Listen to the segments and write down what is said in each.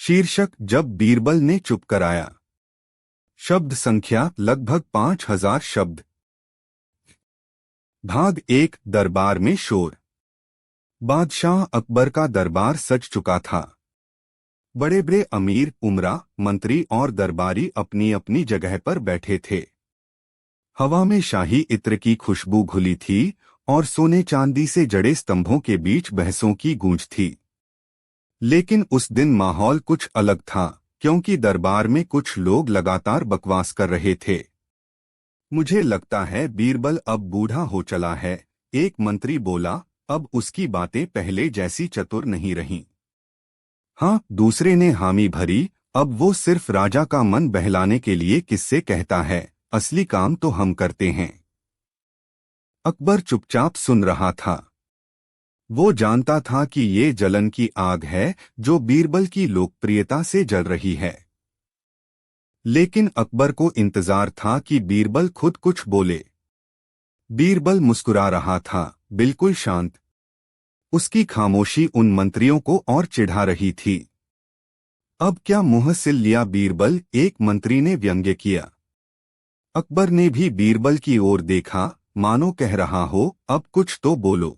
शीर्षक जब बीरबल ने चुप कराया। शब्द संख्या लगभग 5000 शब्द। भाग 1 दरबार में शोर। बादशाह अकबर का दरबार सज चुका था। बड़े बड़े अमीर, उमरा, मंत्री और दरबारी अपनी अपनी जगह पर बैठे थे। हवा में शाही इत्र की खुशबू घुली थी और सोने चांदी से जड़े स्तंभों के बीच बहसों की गूंज थी। लेकिन उस दिन माहौल कुछ अलग था, क्योंकि दरबार में कुछ लोग लगातार बकवास कर रहे थे। मुझे लगता है बीरबल अब बूढ़ा हो चला है, एक मंत्री बोला। अब उसकी बातें पहले जैसी चतुर नहीं रहीं। हाँ, दूसरे ने हामी भरी। अब वो सिर्फ राजा का मन बहलाने के लिए किस्से कहता है, असली काम तो हम करते हैं। अकबर चुपचाप सुन रहा था। वो जानता था कि ये जलन की आग है जो बीरबल की लोकप्रियता से जल रही है। लेकिन अकबर को इंतजार था कि बीरबल खुद कुछ बोले। बीरबल मुस्कुरा रहा था, बिल्कुल शांत। उसकी खामोशी उन मंत्रियों को और चिढ़ा रही थी। अब क्या मुंह सिल लिया बीरबल, एक मंत्री ने व्यंग्य किया। अकबर ने भी बीरबल की ओर देखा, मानो कह रहा हो, अब कुछ तो बोलो।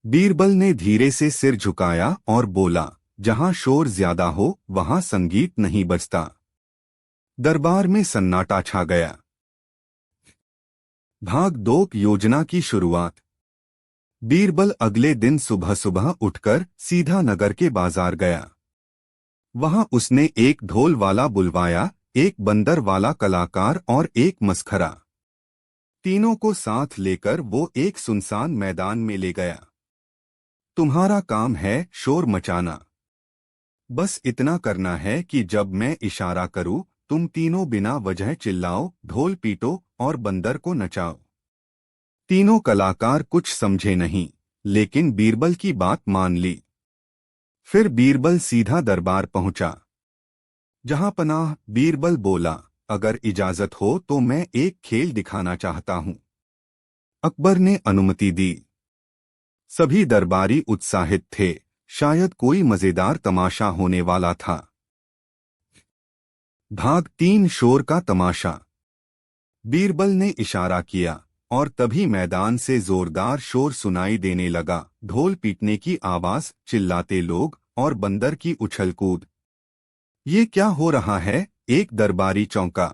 बीरबल ने धीरे से सिर झुकाया और बोला, जहां शोर ज्यादा हो वहां संगीत नहीं बजता। दरबार में सन्नाटा छा गया। भाग 2 योजना की शुरुआत। बीरबल अगले दिन सुबह सुबह उठकर सीधा नगर के बाजार गया। वहां उसने एक ढोल वाला बुलवाया, एक बंदर वाला कलाकार और एक मसखरा। तीनों को साथ लेकर वो एक सुनसान मैदान में ले गया। तुम्हारा काम है शोर मचाना। बस इतना करना है कि जब मैं इशारा करूं, तुम तीनों बिना वजह चिल्लाओ, ढोल पीटो और बंदर को नचाओ। तीनों कलाकार कुछ समझे नहीं, लेकिन बीरबल की बात मान ली। फिर बीरबल सीधा दरबार पहुंचा। जहां पनाह, बीरबल बोला, अगर इजाजत हो तो मैं एक खेल दिखाना चाहता हूं। अकबर ने अनुमति दी। सभी दरबारी उत्साहित थे, शायद कोई मजेदार तमाशा होने वाला था। भाग 3 शोर का तमाशा। बीरबल ने इशारा किया और तभी मैदान से जोरदार शोर सुनाई देने लगा, ढोल पीटने की आवाज, चिल्लाते लोग और बंदर की उछलकूद। ये क्या हो रहा है? एक दरबारी चौंका।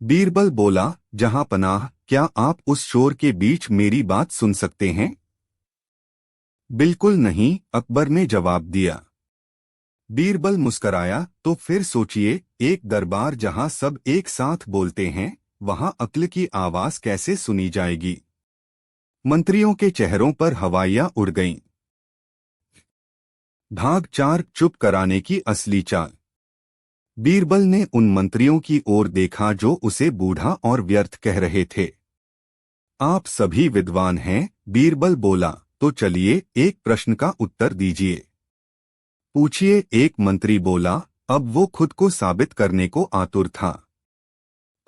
बीरबल बोला, जहां पनाह, क्या आप उस शोर के बीच मेरी बात सुन सकते हैं? बिल्कुल नहीं, अकबर ने जवाब दिया। बीरबल मुस्कराया, तो फिर सोचिए, एक दरबार जहां सब एक साथ बोलते हैं, वहां अक्ल की आवाज कैसे सुनी जाएगी? मंत्रियों के चेहरों पर हवाइयां उड़ गईं। भाग 4 चुप कराने की असली चाल। बीरबल ने उन मंत्रियों की ओर देखा जो उसे बूढ़ा और व्यर्थ कह रहे थे। आप सभी विद्वान हैं, बीरबल बोला, तो चलिए एक प्रश्न का उत्तर दीजिए। पूछिए, एक मंत्री बोला। अब वो खुद को साबित करने को आतुर था।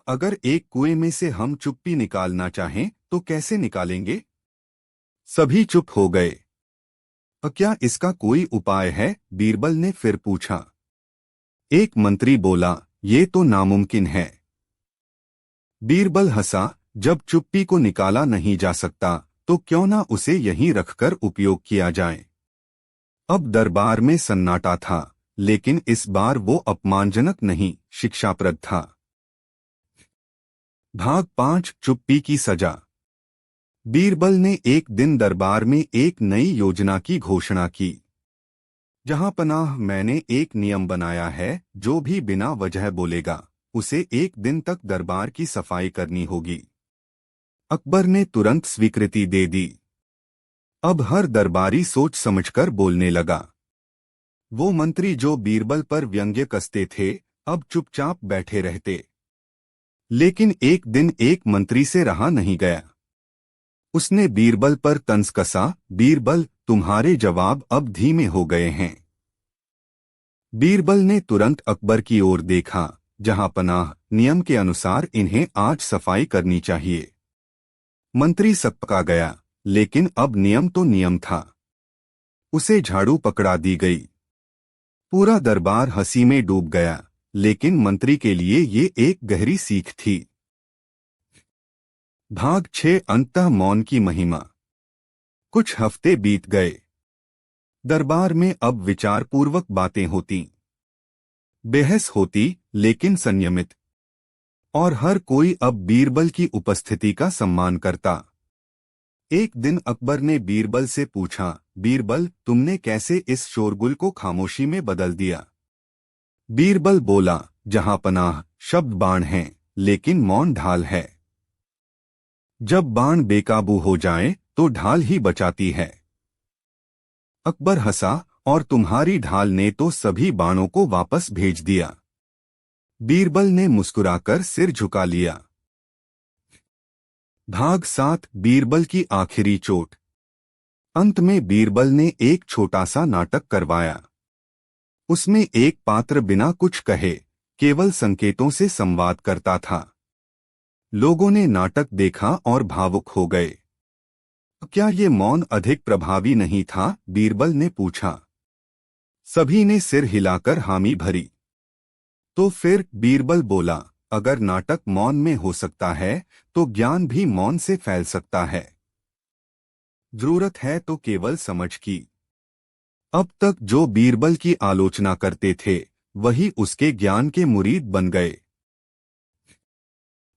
अगर एक कुएं में से हम चुप्पी निकालना चाहें तो कैसे निकालेंगे? सभी चुप हो गए। क्या इसका कोई उपाय है? बीरबल ने फिर पूछा। एक मंत्री बोला, ये तो नामुमकिन है। बीरबल हंसा, जब चुप्पी को निकाला नहीं जा सकता तो क्यों ना उसे यहीं रखकर उपयोग किया जाए। अब दरबार में सन्नाटा था, लेकिन इस बार वो अपमानजनक नहीं, शिक्षाप्रद था। भाग 5 चुप्पी की सजा। बीरबल ने एक दिन दरबार में एक नई योजना की घोषणा की। जहां पनाह, मैंने एक नियम बनाया है, जो भी बिना वजह बोलेगा उसे एक दिन तक दरबार की सफाई करनी होगी। अकबर ने तुरंत स्वीकृति दे दी। अब हर दरबारी सोच समझकर बोलने लगा। वो मंत्री जो बीरबल पर व्यंग्य कसते थे, अब चुपचाप बैठे रहते। लेकिन एक दिन एक मंत्री से रहा नहीं गया। उसने बीरबल पर तंज कसा, बीरबल, तुम्हारे जवाब अब धीमे हो गए हैं। बीरबल ने तुरंत अकबर की ओर देखा। जहां पनाह, नियम के अनुसार इन्हें आज सफाई करनी चाहिए। मंत्री सकपका गया, लेकिन अब नियम तो नियम था। उसे झाड़ू पकड़ा दी गई। पूरा दरबार हंसी में डूब गया, लेकिन मंत्री के लिए ये एक गहरी सीख थी। भाग 6 अंतः मौन की महिमा। कुछ हफ्ते बीत गए। दरबार में अब विचारपूर्वक बातें होती, बहस होती, लेकिन संयमित। और हर कोई अब बीरबल की उपस्थिति का सम्मान करता। एक दिन अकबर ने बीरबल से पूछा, बीरबल, तुमने कैसे इस शोरगुल को खामोशी में बदल दिया? बीरबल बोला, जहां पनाह, शब्द बाण हैं, लेकिन मौन ढाल है। जब बाण बेकाबू हो जाए तो ढाल ही बचाती है। अकबर हंसा, और तुम्हारी ढाल ने तो सभी बाणों को वापस भेज दिया। बीरबल ने मुस्कुराकर सिर झुका लिया। भाग 7 बीरबल की आखिरी चोट। अंत में बीरबल ने एक छोटा सा नाटक करवाया। उसमें एक पात्र बिना कुछ कहे केवल संकेतों से संवाद करता था। लोगों ने नाटक देखा और भावुक हो गए। क्या ये मौन अधिक प्रभावी नहीं था? बीरबल ने पूछा। सभी ने सिर हिलाकर हामी भरी। तो फिर बीरबल बोला, अगर नाटक मौन में हो सकता है तो ज्ञान भी मौन से फैल सकता है। जरूरत है तो केवल समझ की। अब तक जो बीरबल की आलोचना करते थे वही उसके ज्ञान के मुरीद बन गए।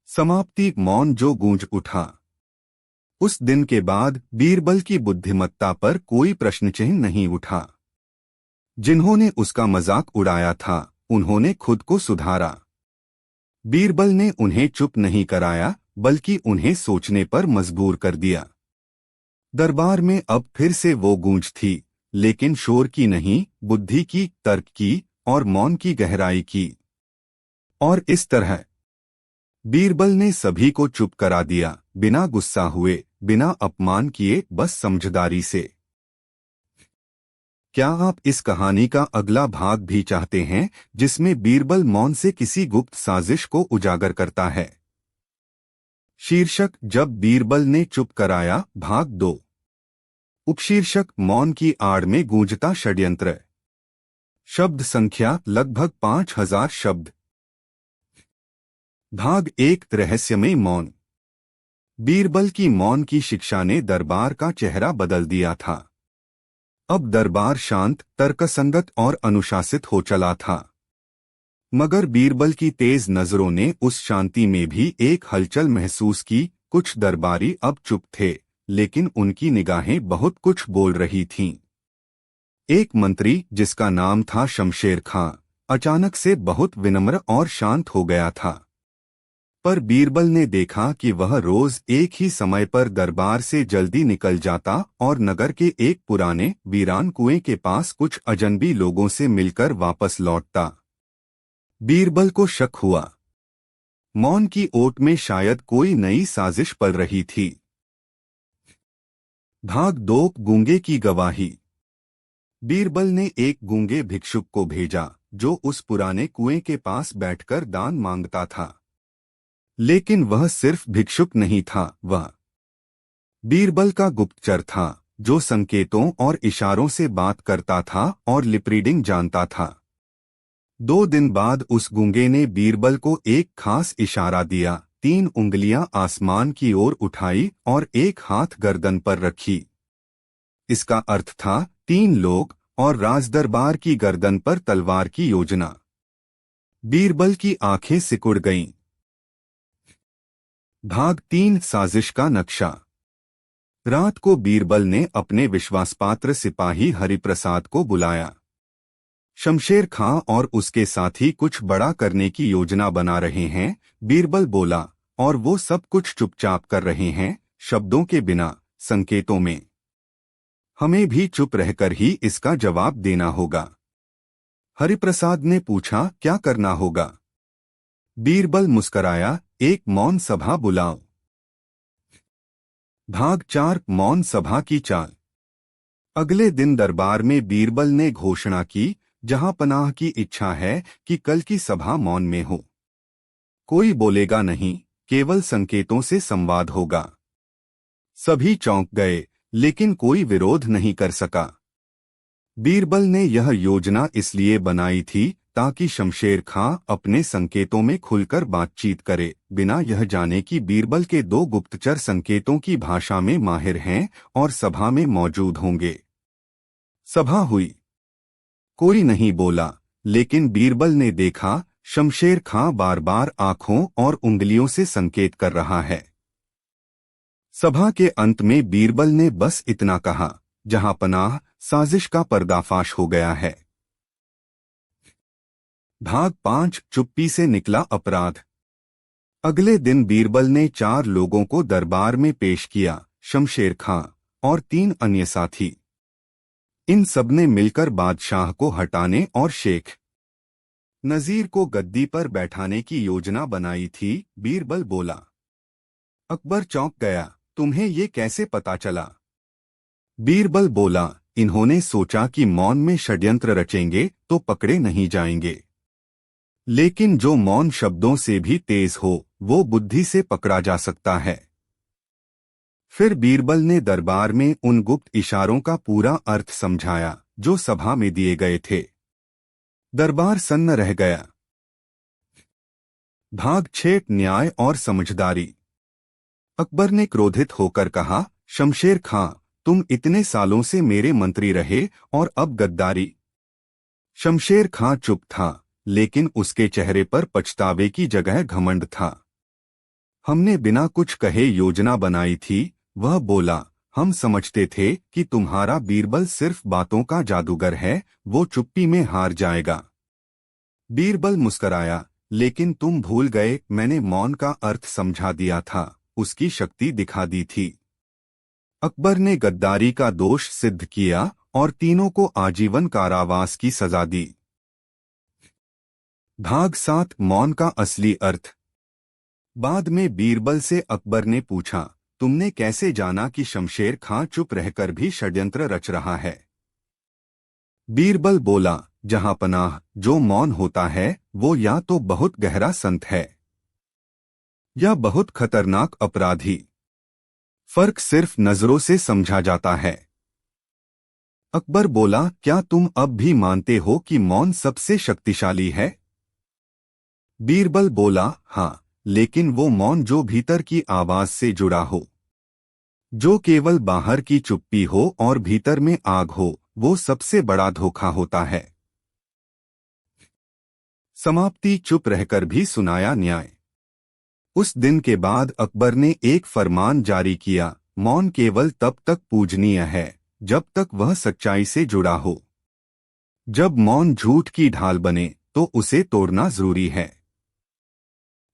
समाप्ति। मौन जो गूंज उठा। उस दिन के बाद बीरबल की बुद्धिमत्ता पर कोई प्रश्नचिन्ह नहीं उठा। जिन्होंने उसका मजाक उड़ाया था उन्होंने खुद को सुधारा। बीरबल ने उन्हें चुप नहीं कराया, बल्कि उन्हें सोचने पर मजबूर कर दिया। दरबार में अब फिर से वो गूंज थी, लेकिन शोर की नहीं, बुद्धि की, तर्क की और मौन की गहराई की। और इस तरह बीरबल ने सभी को चुप करा दिया, बिना गुस्सा हुए, बिना अपमान किए, बस समझदारी से। क्या आप इस कहानी का अगला भाग भी चाहते हैं, जिसमें बीरबल मौन से किसी गुप्त साजिश को उजागर करता है? शीर्षक, जब बीरबल ने चुप कराया, भाग 2। उपशीर्षक, मौन की आड़ में गूंजता षड्यंत्र। शब्द संख्या लगभग 5000 शब्द। भाग 1 रहस्यमय मौन। बीरबल की मौन की शिक्षा ने दरबार का चेहरा बदल दिया था। अब दरबार शांत, तर्कसंगत और अनुशासित हो चला था। मगर बीरबल की तेज नजरों ने उस शांति में भी एक हलचल महसूस की। कुछ दरबारी अब चुप थे, लेकिन उनकी निगाहें बहुत कुछ बोल रही थीं। एक मंत्री, जिसका नाम था शमशेर खां, अचानक से बहुत विनम्र और शांत हो गया था। पर बीरबल ने देखा कि वह रोज एक ही समय पर दरबार से जल्दी निकल जाता और नगर के एक पुराने वीरान कुएं के पास कुछ अजनबी लोगों से मिलकर वापस लौटता। बीरबल को शक हुआ। मौन की ओट में शायद कोई नई साजिश पल रही थी। भाग 2 गूंगे की गवाही। बीरबल ने एक गूंगे भिक्षुक को भेजा, जो उस पुराने कुएं के पास बैठकर दान मांगता था। लेकिन वह सिर्फ भिक्षुक नहीं था, वह बीरबल का गुप्तचर था, जो संकेतों और इशारों से बात करता था और लिपरीडिंग जानता था। 2 दिन बाद उस गूंगे ने बीरबल को एक खास इशारा दिया। 3 उंगलियां आसमान की ओर उठाई और एक हाथ गर्दन पर रखी। इसका अर्थ था 3 लोग और राजदरबार की गर्दन पर तलवार की योजना। बीरबल की आंखें सिकुड़ गईं। भाग 3 साजिश का नक्शा। रात को बीरबल ने अपने विश्वासपात्र सिपाही हरिप्रसाद को बुलाया। शमशेर खां और उसके साथी कुछ बड़ा करने की योजना बना रहे हैं, बीरबल बोला, और वो सब कुछ चुपचाप कर रहे हैं, शब्दों के बिना, संकेतों में। हमें भी चुप रहकर ही इसका जवाब देना होगा। हरिप्रसाद ने पूछा, क्या करना होगा? बीरबल मुस्कराया, एक मौन सभा बुलाओ। भाग 4 मौन सभा की चाल। अगले दिन दरबार में बीरबल ने घोषणा की, जहां पनाह की इच्छा है कि कल की सभा मौन में हो। कोई बोलेगा नहीं, केवल संकेतों से संवाद होगा। सभी चौंक गए, लेकिन कोई विरोध नहीं कर सका। बीरबल ने यह योजना इसलिए बनाई थी ताकि शमशेर खां अपने संकेतों में खुलकर बातचीत करे, बिना यह जाने कि बीरबल के दो गुप्तचर संकेतों की भाषा में माहिर हैं और सभा में मौजूद होंगे। सभा हुई। कोई नहीं बोला, लेकिन बीरबल ने देखा शमशेर खां बार बार आंखों और उंगलियों से संकेत कर रहा है। सभा के अंत में बीरबल ने बस इतना कहा, जहां पनाह, साजिश का पर्दाफाश हो गया है। भाग 5 चुप्पी से निकला अपराध। अगले दिन बीरबल ने 4 लोगों को दरबार में पेश किया, शमशेर खां और 3 अन्य साथी। इन सबने मिलकर बादशाह को हटाने और शेख नजीर को गद्दी पर बैठाने की योजना बनाई थी। बीरबल बोला। अकबर चौंक गया, तुम्हें ये कैसे पता चला? बीरबल बोला, इन्होंने सोचा कि मौन में षड्यंत्र रचेंगे तो पकड़े नहीं जाएंगे, लेकिन जो मौन शब्दों से भी तेज हो वो बुद्धि से पकड़ा जा सकता है। फिर बीरबल ने दरबार में उन गुप्त इशारों का पूरा अर्थ समझाया जो सभा में दिए गए थे। दरबार सन्न रह गया। भाग 6 न्याय और समझदारी। अकबर ने क्रोधित होकर कहा, शमशेर खां, तुम इतने सालों से मेरे मंत्री रहे और अब गद्दारी। शमशेर खां चुप था, लेकिन उसके चेहरे पर पछतावे की जगह घमंड था। हमने बिना कुछ कहे योजना बनाई थी, वह बोला। हम समझते थे कि तुम्हारा बीरबल सिर्फ बातों का जादूगर है, वो चुप्पी में हार जाएगा। बीरबल मुस्कराया, लेकिन तुम भूल गए, मैंने मौन का अर्थ समझा दिया था, उसकी शक्ति दिखा दी थी। अकबर ने गद्दारी का दोष सिद्ध किया और तीनों को आजीवन कारावास की सजा दी। भाग 7 मौन का असली अर्थ। बाद में बीरबल से अकबर ने पूछा, तुमने कैसे जाना कि शमशेर खां चुप रहकर भी षड्यंत्र रच रहा है? बीरबल बोला, जहां पनाह, जो मौन होता है वो या तो बहुत गहरा संत है या बहुत खतरनाक अपराधी। फर्क सिर्फ नजरों से समझा जाता है। अकबर बोला, क्या तुम अब भी मानते हो कि मौन सबसे शक्तिशाली है? बीरबल बोला, हाँ, लेकिन वो मौन जो भीतर की आवाज से जुड़ा हो, जो केवल बाहर की चुप्पी हो और भीतर में आग हो, वो सबसे बड़ा धोखा होता है। समाप्ति। चुप रहकर भी सुनाया न्याय। उस दिन के बाद अकबर ने एक फरमान जारी किया, मौन केवल तब तक पूजनीय है जब तक वह सच्चाई से जुड़ा हो। जब मौन झूठ की ढाल बने तो उसे तोड़ना जरूरी है।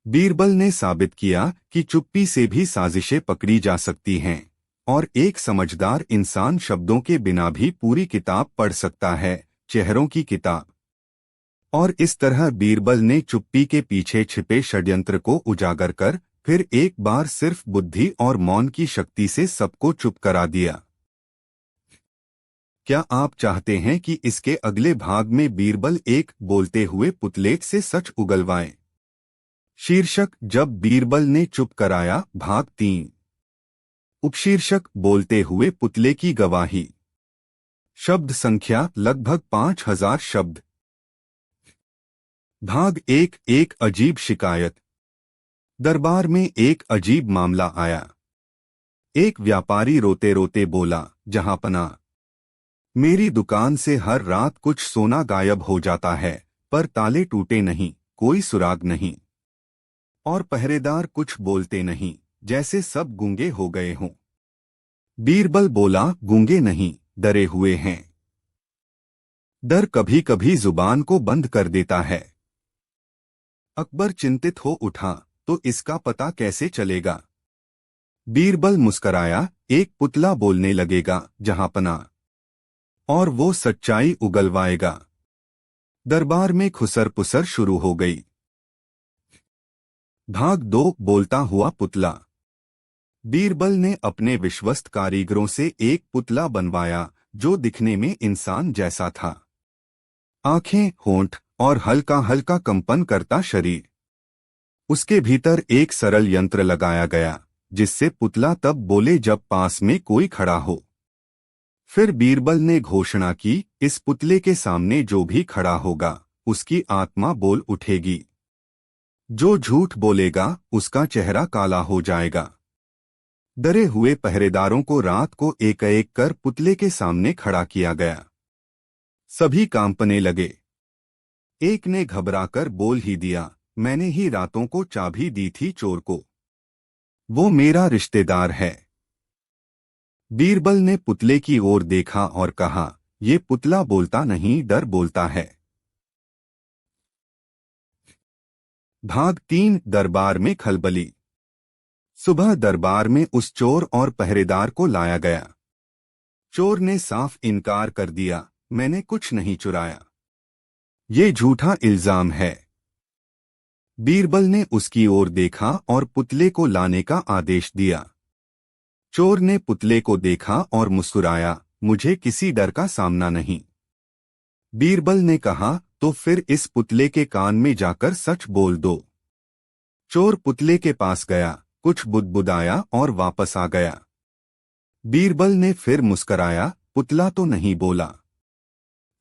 बीरबल ने साबित किया कि चुप्पी से भी साजिशें पकड़ी जा सकती हैं और एक समझदार इंसान शब्दों के बिना भी पूरी किताब पढ़ सकता है, चेहरों की किताब। और इस तरह बीरबल ने चुप्पी के पीछे छिपे षड्यंत्र को उजागर कर फिर एक बार सिर्फ बुद्धि और मौन की शक्ति से सबको चुप करा दिया। क्या आप चाहते हैं कि इसके अगले भाग में बीरबल एक बोलते हुए पुतले से सच उगलवाएं? शीर्षक, जब बीरबल ने चुप कराया, भाग 3। उपशीर्षक, बोलते हुए पुतले की गवाही। शब्द संख्या लगभग 5000 शब्द। भाग 1 एक अजीब शिकायत। दरबार में एक अजीब मामला आया। एक व्यापारी रोते रोते बोला, जहां पना, मेरी दुकान से हर रात कुछ सोना गायब हो जाता है, पर ताले टूटे नहीं, कोई सुराग नहीं और पहरेदार कुछ बोलते नहीं, जैसे सब गूंगे हो गए हों। बीरबल बोला, गूंगे नहीं, डरे हुए हैं। डर कभी कभी जुबान को बंद कर देता है। अकबर चिंतित हो उठा, तो इसका पता कैसे चलेगा? बीरबल मुस्कराया, एक पुतला बोलने लगेगा, जहां पना, और वो सच्चाई उगलवाएगा। दरबार में खुसर पुसर शुरू हो गई। भाग 2 बोलता हुआ पुतला। बीरबल ने अपने विश्वस्त कारीगरों से एक पुतला बनवाया जो दिखने में इंसान जैसा था। आंखें, होंठ और हल्का हल्का कंपन करता शरीर। उसके भीतर एक सरल यंत्र लगाया गया जिससे पुतला तब बोले जब पास में कोई खड़ा हो। फिर बीरबल ने घोषणा की, इस पुतले के सामने जो भी खड़ा होगा उसकी आत्मा बोल उठेगी। जो झूठ बोलेगा उसका चेहरा काला हो जाएगा। डरे हुए पहरेदारों को रात को एक एक कर पुतले के सामने खड़ा किया गया। सभी कांपने लगे। एक ने घबराकर बोल ही दिया, मैंने ही रातों को चाबी दी थी चोर को। वो मेरा रिश्तेदार है। बीरबल ने पुतले की ओर देखा और कहा, ये पुतला बोलता नहीं, डर बोलता है। भाग 3। दरबार में खलबली। सुबह दरबार में उस चोर और पहरेदार को लाया गया। चोर ने साफ इनकार कर दिया, मैंने कुछ नहीं चुराया। ये झूठा इल्जाम है। बीरबल ने उसकी ओर देखा और पुतले को लाने का आदेश दिया। चोर ने पुतले को देखा और मुस्कुराया, मुझे किसी डर का सामना नहीं। बीरबल ने कहा, तो फिर इस पुतले के कान में जाकर सच बोल दो। चोर पुतले के पास गया, कुछ बुदबुदाया और वापस आ गया। बीरबल ने फिर मुस्कराया, पुतला तो नहीं बोला,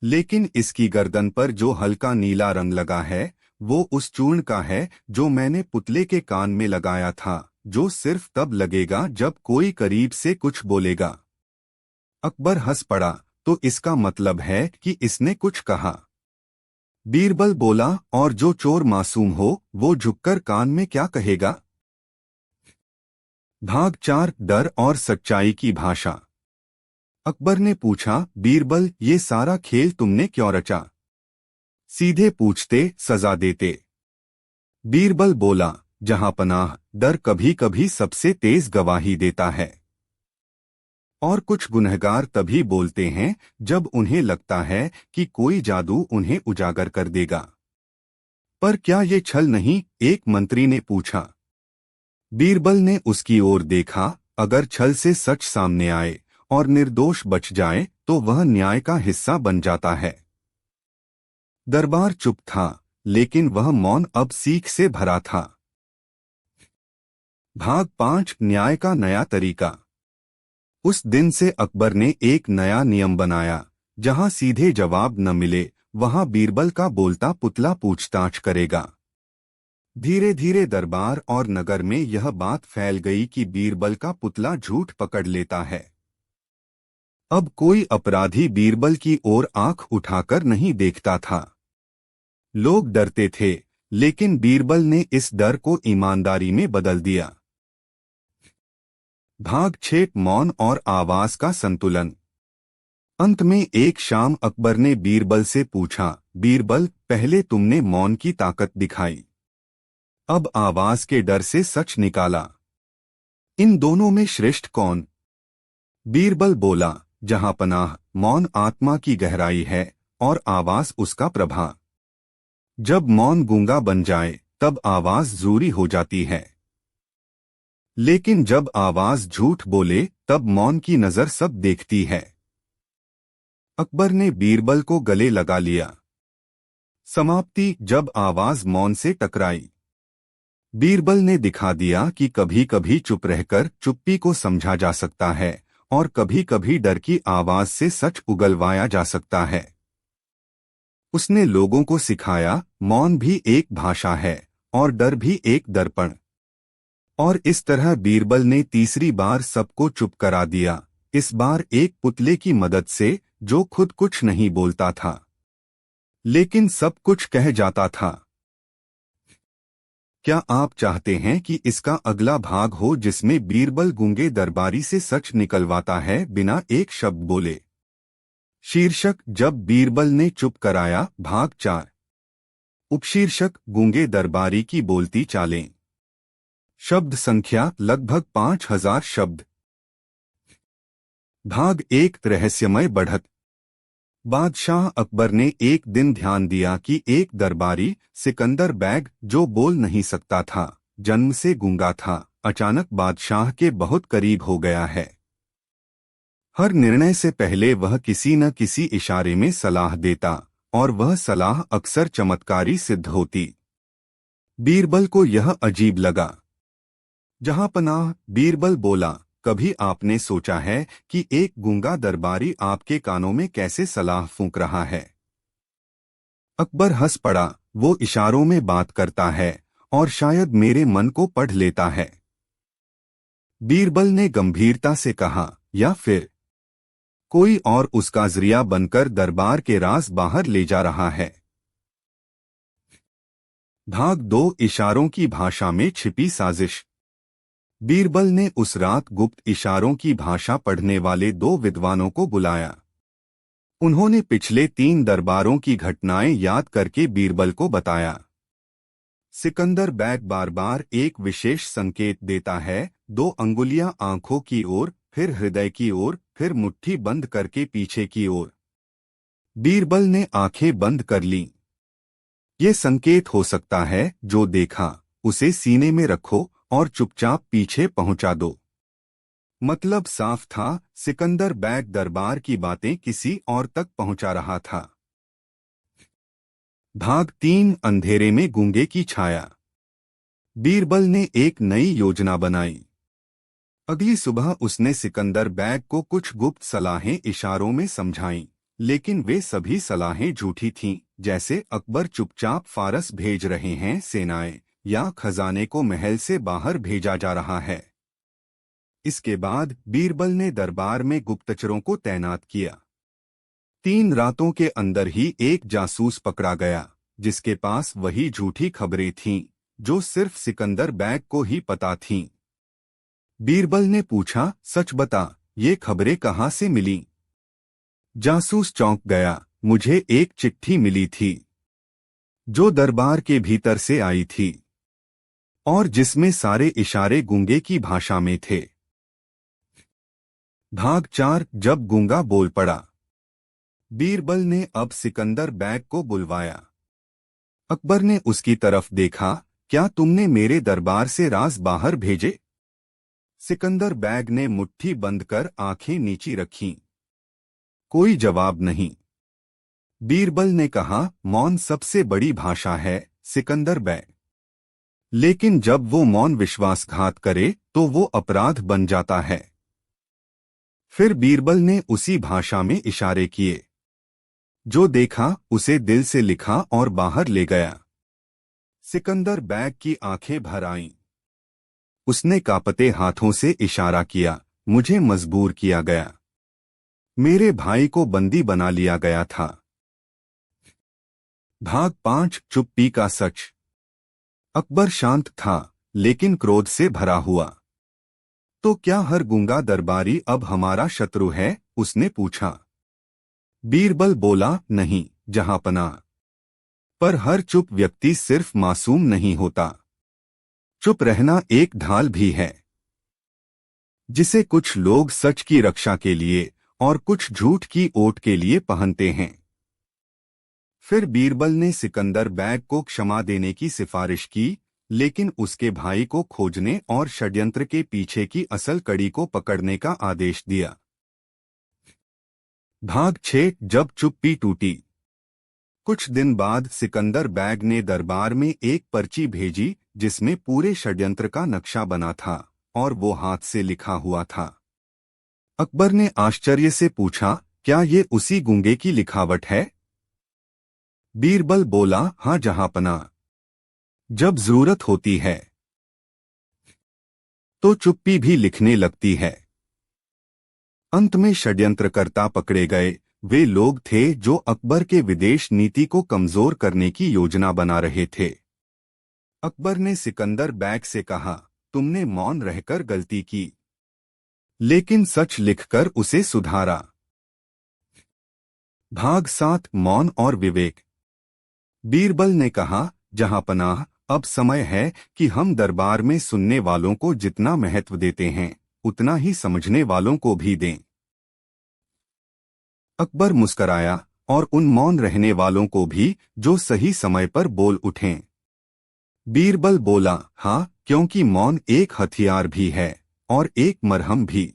लेकिन इसकी गर्दन पर जो हल्का नीला रंग लगा है वो उस चूर्ण का है जो मैंने पुतले के कान में लगाया था, जो सिर्फ तब लगेगा जब कोई करीब से कुछ बोलेगा। अकबर हंस पड़ा, तो इसका मतलब है कि इसने कुछ कहा। बीरबल बोला, और जो चोर मासूम हो वो झुककर कान में क्या कहेगा। भाग 4। डर और सच्चाई की भाषा। अकबर ने पूछा, बीरबल, ये सारा खेल तुमने क्यों रचा? सीधे पूछते, सजा देते। बीरबल बोला, जहां पनाह, डर कभी कभी सबसे तेज गवाही देता है। और कुछ गुनहगार तभी बोलते हैं जब उन्हें लगता है कि कोई जादू उन्हें उजागर कर देगा। पर क्या ये छल नहीं? एक मंत्री ने पूछा। बीरबल ने उसकी ओर देखा, अगर छल से सच सामने आए और निर्दोष बच जाए तो वह न्याय का हिस्सा बन जाता है। दरबार चुप था, लेकिन वह मौन अब सीख से भरा था। भाग 5। न्याय का नया तरीका। उस दिन से अकबर ने एक नया नियम बनाया, जहां सीधे जवाब न मिले वहां बीरबल का बोलता पुतला पूछताछ करेगा। धीरे धीरे दरबार और नगर में यह बात फैल गई कि बीरबल का पुतला झूठ पकड़ लेता है। अब कोई अपराधी बीरबल की ओर आंख उठाकर नहीं देखता था। लोग डरते थे, लेकिन बीरबल ने इस डर को ईमानदारी में बदल दिया। भाग 6। मौन और आवाज का संतुलन। अंत में एक शाम अकबर ने बीरबल से पूछा, बीरबल, पहले तुमने मौन की ताकत दिखाई, अब आवाज के डर से सच निकाला। इन दोनों में श्रेष्ठ कौन? बीरबल बोला, जहां पनाह, मौन आत्मा की गहराई है और आवाज उसका प्रभा। जब मौन गूंगा बन जाए तब आवाज जूरी हो जाती है, लेकिन जब आवाज झूठ बोले तब मौन की नजर सब देखती है। अकबर ने बीरबल को गले लगा लिया। समाप्ति। जब आवाज मौन से टकराई, बीरबल ने दिखा दिया कि कभी कभी चुप रहकर चुप्पी को समझा जा सकता है और कभी कभी डर की आवाज से सच उगलवाया जा सकता है। उसने लोगों को सिखाया, मौन भी एक भाषा है और डर भी एक दर्पण। और इस तरह बीरबल ने तीसरी बार सबको चुप करा दिया, इस बार एक पुतले की मदद से जो खुद कुछ नहीं बोलता था, लेकिन सब कुछ कह जाता था। क्या आप चाहते हैं कि इसका अगला भाग हो जिसमें बीरबल गूंगे दरबारी से सच निकलवाता है बिना एक शब्द बोले? शीर्षक, जब बीरबल ने चुप कराया, भाग 4। उपशीर्षक, गूंगे दरबारी की बोलती चालें। शब्द संख्या लगभग 5000 शब्द। भाग 1। रहस्यमय बढ़त। बादशाह अकबर ने एक दिन ध्यान दिया कि एक दरबारी, सिकंदर बैग, जो बोल नहीं सकता था, जन्म से गूंगा था, अचानक बादशाह के बहुत करीब हो गया है। हर निर्णय से पहले वह किसी न किसी इशारे में सलाह देता और वह सलाह अक्सर चमत्कारी सिद्ध होती। बीरबल को यह अजीब लगा। जहां पनाह, बीरबल बोला, कभी आपने सोचा है कि एक गूंगा दरबारी आपके कानों में कैसे सलाह फूंक रहा है? अकबर हंस पड़ा। वो इशारों में बात करता है और शायद मेरे मन को पढ़ लेता है। बीरबल ने गंभीरता से कहा, या फिर कोई और उसका जरिया बनकर दरबार के राज बाहर ले जा रहा है। भाग 2 इशारों की भाषा में छिपी साजिश। बीरबल ने उस रात गुप्त इशारों की भाषा पढ़ने वाले 2 विद्वानों को बुलाया। उन्होंने पिछले 3 दरबारों की घटनाएं याद करके बीरबल को बताया। सिकंदर बैग बार बार एक विशेष संकेत देता है, 2 अंगुलियां आंखों की ओर, फिर हृदय की ओर, फिर मुट्ठी बंद करके पीछे की ओर। बीरबल ने आंखें बंद कर लीं। ये संकेत हो सकता है, जो देखा उसे सीने में रखो और चुपचाप पीछे पहुंचा दो। मतलब साफ था, सिकंदर बैग दरबार की बातें किसी और तक पहुंचा रहा था। भाग 3 अंधेरे में गूंगे की छाया। बीरबल ने एक नई योजना बनाई। अगली सुबह उसने सिकंदर बैग को कुछ गुप्त सलाहें इशारों में समझाईं, लेकिन वे सभी सलाहें झूठी थीं, जैसे अकबर चुपचाप फारस भेज रहे हैं सेनाएं, या खजाने को महल से बाहर भेजा जा रहा है। इसके बाद बीरबल ने दरबार में गुप्तचरों को तैनात किया। 3 रातों के अंदर ही एक जासूस पकड़ा गया, जिसके पास वही झूठी खबरें थीं, जो सिर्फ सिकंदर बैग को ही पता थीं। बीरबल ने पूछा, सच बता, ये खबरें कहाँ से मिली? जासूस चौंक गया। मुझे एक चिट्ठी मिली थी, जो दरबार के भीतर से आई थी, और जिसमें सारे इशारे गूंगे की भाषा में थे। भाग 4 जब गूंगा बोल पड़ा। बीरबल ने अब सिकंदर बैग को बुलवाया। अकबर ने उसकी तरफ देखा। क्या तुमने मेरे दरबार से राज बाहर भेजे? सिकंदर बैग ने मुट्ठी बंद कर आंखें नीची रखीं। कोई जवाब नहीं। बीरबल ने कहा, मौन सबसे बड़ी भाषा है, सिकंदर बैग। लेकिन जब वो मौन विश्वासघात करे तो वो अपराध बन जाता है। फिर बीरबल ने उसी भाषा में इशारे किए। जो देखा उसे दिल से लिखा और बाहर ले गया। सिकंदर बैग की आंखें भर आईं। उसने कांपते हाथों से इशारा किया, मुझे मजबूर किया गया। मेरे भाई को बंदी बना लिया गया था। भाग 5 चुप्पी का सच। अकबर शांत था, लेकिन क्रोध से भरा हुआ। तो क्या हर गूंगा दरबारी अब हमारा शत्रु है? उसने पूछा। बीरबल बोला, नहीं जहांपनाह। पर हर चुप व्यक्ति सिर्फ मासूम नहीं होता। चुप रहना एक ढाल भी है, जिसे कुछ लोग सच की रक्षा के लिए और कुछ झूठ की ओट के लिए पहनते हैं। फिर बीरबल ने सिकंदर बैग को क्षमा देने की सिफारिश की, लेकिन उसके भाई को खोजने और षड्यंत्र के पीछे की असल कड़ी को पकड़ने का आदेश दिया। भाग 6 जब चुप्पी टूटी। कुछ दिन बाद सिकंदर बैग ने दरबार में एक पर्ची भेजी, जिसमें पूरे षड्यंत्र का नक्शा बना था, और वो हाथ से लिखा हुआ था। अकबर ने आश्चर्य से पूछा, क्या ये उसी गूंगे की लिखावट है? बीरबल बोला, हाँ जहांपनाह। जब जरूरत होती है तो चुप्पी भी लिखने लगती है। अंत में षड्यंत्रकर्ता पकड़े गए। वे लोग थे जो अकबर के विदेश नीति को कमजोर करने की योजना बना रहे थे। अकबर ने सिकंदर बैग से कहा, तुमने मौन रहकर गलती की, लेकिन सच लिखकर उसे सुधारा। भाग 7 मौन और विवेक। बीरबल ने कहा, जहांपनाह, अब समय है कि हम दरबार में सुनने वालों को जितना महत्व देते हैं, उतना ही समझने वालों को भी दें। अकबर मुस्कराया, और उन मौन रहने वालों को भी, जो सही समय पर बोल उठें। बीरबल बोला, हाँ, क्योंकि मौन एक हथियार भी है और एक मरहम भी।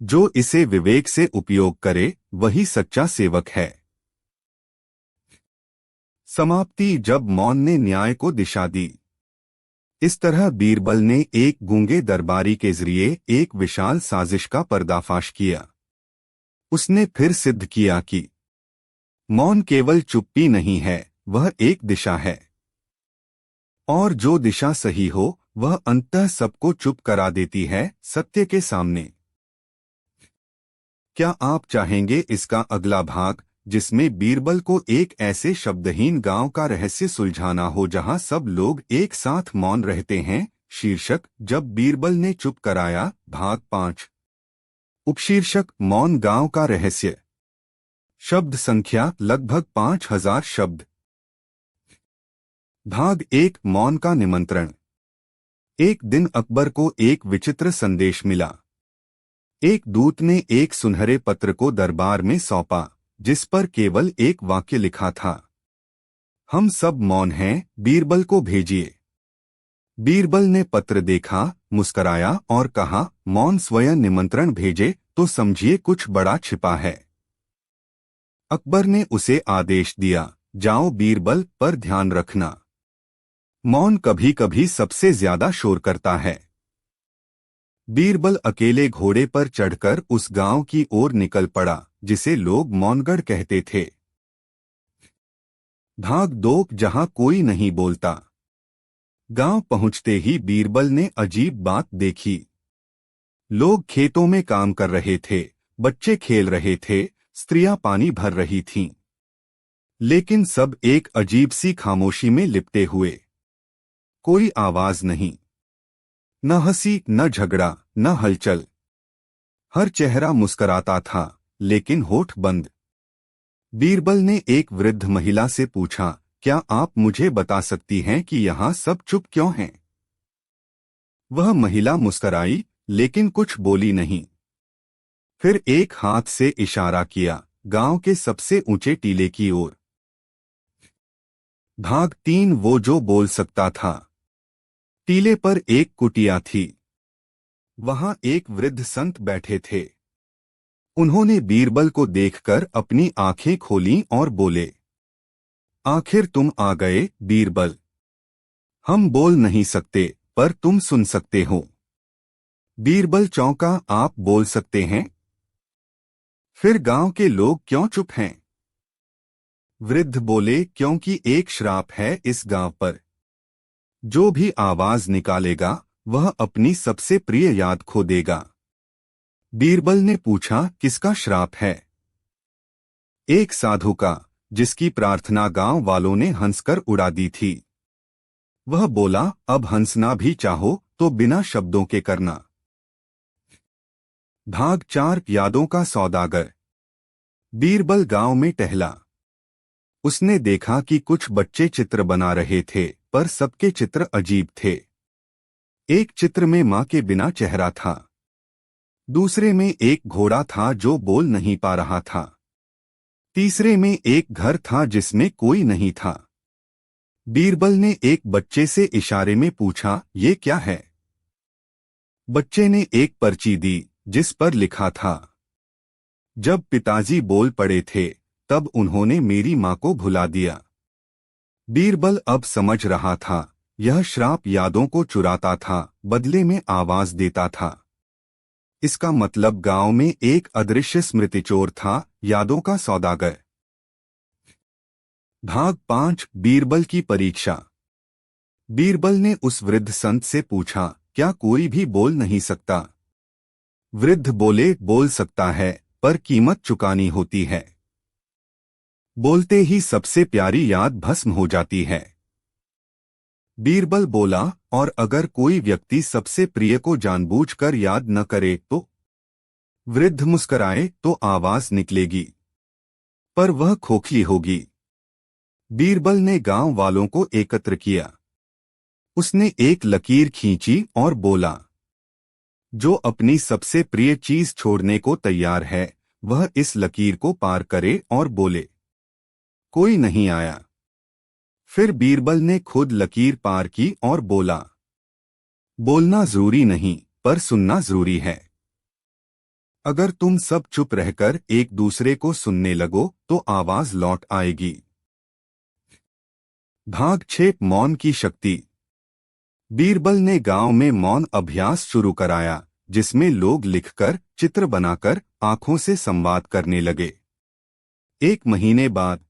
जो इसे विवेक से उपयोग करे, वही सच्चा सेवक है। समाप्ति जब मौन ने न्याय को दिशा दी। इस तरह बीरबल ने एक गूंगे दरबारी के जरिए एक विशाल साजिश का पर्दाफाश किया। उसने फिर सिद्ध किया कि मौन केवल चुप्पी नहीं है, वह एक दिशा है, और जो दिशा सही हो वह अंततः सबको चुप करा देती है सत्य के सामने। क्या आप चाहेंगे इसका अगला भाग, जिसमें बीरबल को एक ऐसे शब्दहीन गांव का रहस्य सुलझाना हो जहां सब लोग एक साथ मौन रहते हैं? शीर्षक, जब बीरबल ने चुप कराया, भाग 5। उपशीर्षक, मौन गांव का रहस्य। शब्द संख्या लगभग 5000 शब्द। भाग 1, मौन का निमंत्रण। एक दिन अकबर को एक विचित्र संदेश मिला। एक दूत ने एक सुनहरे पत्र को दरबार में सौंपा, जिस पर केवल एक वाक्य लिखा था, हम सब मौन हैं, बीरबल को भेजिए। बीरबल ने पत्र देखा, मुस्कराया और कहा, मौन स्वयं निमंत्रण भेजे तो समझिए कुछ बड़ा छिपा है। अकबर ने उसे आदेश दिया, जाओ बीरबल पर ध्यान रखना। मौन कभी कभी सबसे ज्यादा शोर करता है। बीरबल अकेले घोड़े पर चढ़कर उस गांव की ओर निकल पड़ा जिसे लोग मौनगढ़ कहते थे। भाग 2, जहां कोई नहीं बोलता। गांव पहुंचते ही बीरबल ने अजीब बात देखी। लोग खेतों में काम कर रहे थे, बच्चे खेल रहे थे, स्त्रियां पानी भर रही थीं। लेकिन सब एक अजीब सी खामोशी में लिपटे हुए। कोई आवाज नहीं, न हंसी, न झगड़ा, न हलचल। हर चेहरा मुस्कराता था, लेकिन होठ बंद। बीरबल ने एक वृद्ध महिला से पूछा, क्या आप मुझे बता सकती हैं कि यहाँ सब चुप क्यों हैं? वह महिला मुस्कराई, लेकिन कुछ बोली नहीं। फिर एक हाथ से इशारा किया, गांव के सबसे ऊंचे टीले की ओर। भाग 3, वो जो बोल सकता था। टीले पर एक कुटिया थी। वहां एक वृद्ध संत बैठे थे। उन्होंने बीरबल को देखकर अपनी आंखें खोलीं और बोले, आखिर तुम आ गए बीरबल। हम बोल नहीं सकते, पर तुम सुन सकते हो। बीरबल चौंका, आप बोल सकते हैं? फिर गांव के लोग क्यों चुप हैं? वृद्ध बोले, क्योंकि एक श्राप है इस गांव पर। जो भी आवाज निकालेगा वह अपनी सबसे प्रिय याद खो देगा। बीरबल ने पूछा, किसका श्राप है? एक साधु का, जिसकी प्रार्थना गांव वालों ने हंसकर उड़ा दी थी। वह बोला, अब हंसना भी चाहो तो बिना शब्दों के करना। भाग 4, यादों का सौदागर। बीरबल गांव में टहला। उसने देखा कि कुछ बच्चे चित्र बना रहे थे, पर सबके चित्र अजीब थे। एक चित्र में मां के बिना चेहरा था। दूसरे में एक घोड़ा था जो बोल नहीं पा रहा था। तीसरे में एक घर था जिसमें कोई नहीं था। बीरबल ने एक बच्चे से इशारे में पूछा, ये क्या है? बच्चे ने एक पर्ची दी जिस पर लिखा था, जब पिताजी बोल पड़े थे तब उन्होंने मेरी मां को भुला दिया। बीरबल अब समझ रहा था, यह श्राप यादों को चुराता था, बदले में आवाज देता था। इसका मतलब गांव में एक अदृश्य स्मृतिचोर था, यादों का सौदागर। भाग 5, बीरबल की परीक्षा। बीरबल ने उस वृद्ध संत से पूछा, क्या कोई भी बोल नहीं सकता? वृद्ध बोले, बोल सकता है, पर कीमत चुकानी होती है। बोलते ही सबसे प्यारी याद भस्म हो जाती है। बीरबल बोला, और अगर कोई व्यक्ति सबसे प्रिय को जानबूझकर याद न करे तो? वृद्ध मुस्कराए, तो आवाज निकलेगी, पर वह खोखली होगी। बीरबल ने गांव वालों को एकत्र किया। उसने एक लकीर खींची और बोला, जो अपनी सबसे प्रिय चीज छोड़ने को तैयार है वह इस लकीर को पार करे और बोले। कोई नहीं आया। फिर बीरबल ने खुद लकीर पार की और बोला, बोलना जरूरी नहीं, पर सुनना जरूरी है। अगर तुम सब चुप रहकर एक दूसरे को सुनने लगो तो आवाज लौट आएगी। भाग 6, मौन की शक्ति। बीरबल ने गांव में मौन अभ्यास शुरू कराया, जिसमें लोग लिखकर, चित्र बनाकर, आंखों से संवाद करने लगे। 1 महीने बाद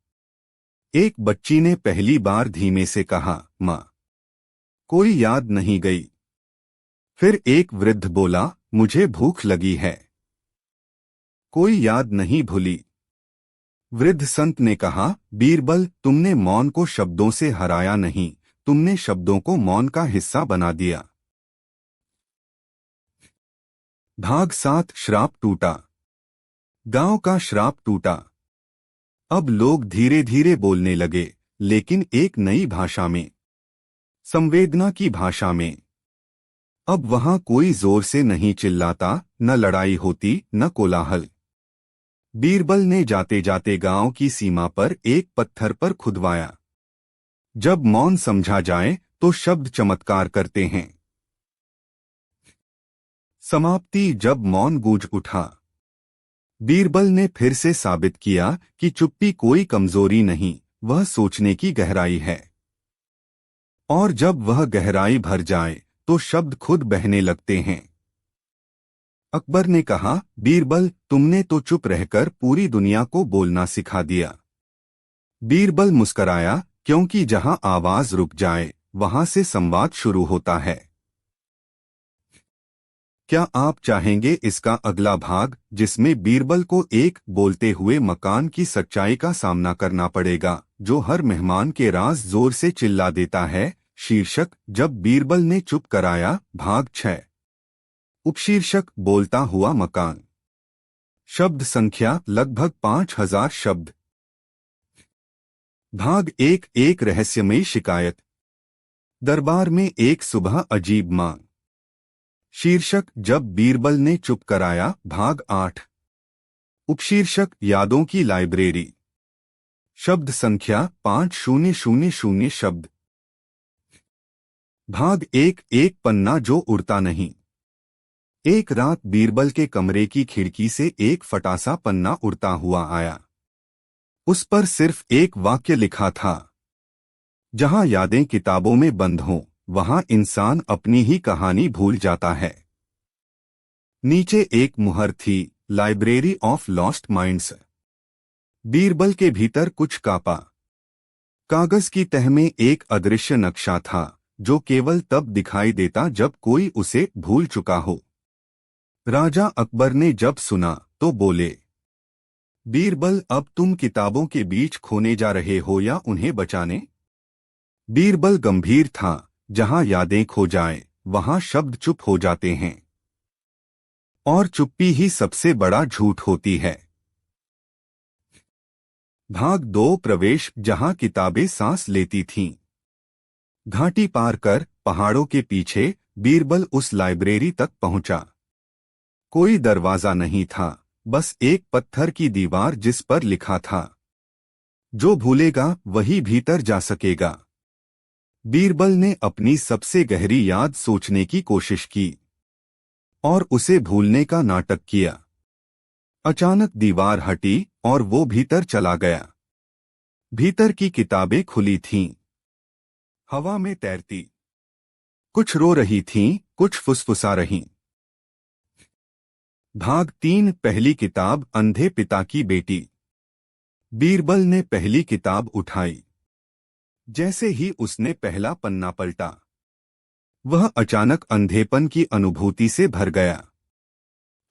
एक बच्ची ने पहली बार धीमे से कहा, माँ। कोई याद नहीं गई। फिर एक वृद्ध बोला, मुझे भूख लगी है। कोई याद नहीं भूली। वृद्ध संत ने कहा, बीरबल, तुमने मौन को शब्दों से हराया नहीं, तुमने शब्दों को मौन का हिस्सा बना दिया। भाग 7 श्राप टूटा। गांव का श्राप टूटा। अब लोग धीरे धीरे बोलने लगे, लेकिन एक नई भाषा में, संवेदना की भाषा में। अब वहां कोई जोर से नहीं चिल्लाता, न लड़ाई होती, न कोलाहल। बीरबल ने जाते जाते गांव की सीमा पर एक पत्थर पर खुदवाया। जब मौन समझा जाए तो शब्द चमत्कार करते हैं। समाप्ति। जब मौन गूंज उठा। बीरबल ने फिर से साबित किया कि चुप्पी कोई कमजोरी नहीं, वह सोचने की गहराई है। और जब वह गहराई भर जाए तो शब्द खुद बहने लगते हैं। अकबर ने कहा, बीरबल, तुमने तो चुप रहकर पूरी दुनिया को बोलना सिखा दिया। बीरबल मुस्कराया, क्योंकि जहां आवाज रुक जाए वहां से संवाद शुरू होता है। क्या आप चाहेंगे इसका अगला भाग, जिसमें बीरबल को एक बोलते हुए मकान की सच्चाई का सामना करना पड़ेगा, जो हर मेहमान के राज जोर से चिल्ला देता है? शीर्षक, जब बीरबल ने चुप कराया, भाग 6। उपशीर्षक, बोलता हुआ मकान। शब्द संख्या लगभग 5000 शब्द। भाग 1। एक रहस्यमयी शिकायत। दरबार में एक सुबह अजीब मांग। शीर्षक, जब बीरबल ने चुप कराया, भाग 8। उपशीर्षक, यादों की लाइब्रेरी। शब्द संख्या 5000 शब्द। भाग 1। एक पन्ना जो उड़ता नहीं। एक रात बीरबल के कमरे की खिड़की से एक फटासा पन्ना उड़ता हुआ आया। उस पर सिर्फ एक वाक्य लिखा था, जहां यादें किताबों में बंद हों, वहां इंसान अपनी ही कहानी भूल जाता है। नीचे एक मुहर थी, library of lost minds. Birbal के भीतर कुछ कांपा। कागज की तह में एक अदृश्य नक्शा था, जो केवल तब दिखाई देता जब कोई उसे भूल चुका हो। राजा अकबर ने जब सुना तो बोले, बीरबल, अब तुम किताबों के बीच खोने जा रहे हो या उन्हें बचाने? बीरबल गंभीर था। जहां यादें खो जाएं, वहां शब्द चुप हो जाते हैं। और चुप्पी ही सबसे बड़ा झूठ होती है। भाग 2। प्रवेश। जहां किताबें सांस लेती थीं। घाटी पार कर, पहाड़ों के पीछे, बीरबल उस लाइब्रेरी तक पहुंचा। कोई दरवाजा नहीं था, बस एक पत्थर की दीवार जिस पर लिखा था, जो भूलेगा वही भीतर जा सकेगा। बीरबल ने अपनी सबसे गहरी याद सोचने की कोशिश की और उसे भूलने का नाटक किया। अचानक दीवार हटी और वो भीतर चला गया। भीतर की किताबें खुली थीं, हवा में तैरती। कुछ रो रही थीं, कुछ फुसफुसा रहीं। भाग 3। पहली किताब। अंधे पिता की बेटी। बीरबल ने पहली किताब उठाई। जैसे ही उसने पहला पन्ना पलटा, वह अचानक अंधेपन की अनुभूति से भर गया।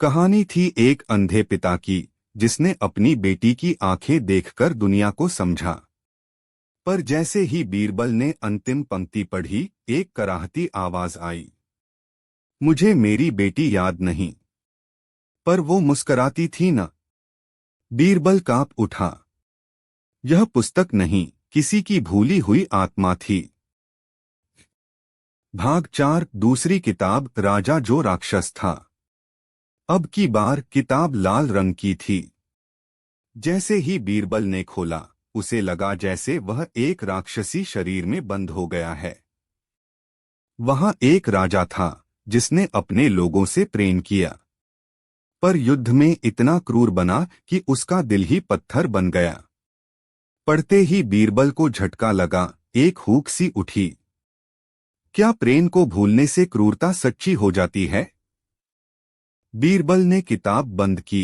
कहानी थी एक अंधे पिता की, जिसने अपनी बेटी की आंखें देखकर दुनिया को समझा। पर जैसे ही बीरबल ने अंतिम पंक्ति पढ़ी, एक कराहती आवाज आई, मुझे मेरी बेटी याद नहीं। पर वो मुस्कराती थी न। बीरबल कांप उठा। यह पुस्तक नहीं, किसी की भूली हुई आत्मा थी। भाग 4। दूसरी किताब। राजा जो राक्षस था। अब की बार किताब लाल रंग की थी। जैसे ही बीरबल ने खोला, उसे लगा जैसे वह एक राक्षसी शरीर में बंद हो गया है। वहां एक राजा था, जिसने अपने लोगों से प्रेम किया, पर युद्ध में इतना क्रूर बना कि उसका दिल ही पत्थर बन गया। पढ़ते ही बीरबल को झटका लगा, एक हूक सी उठी। क्या प्रेम को भूलने से क्रूरता सच्ची हो जाती है? बीरबल ने किताब बंद की।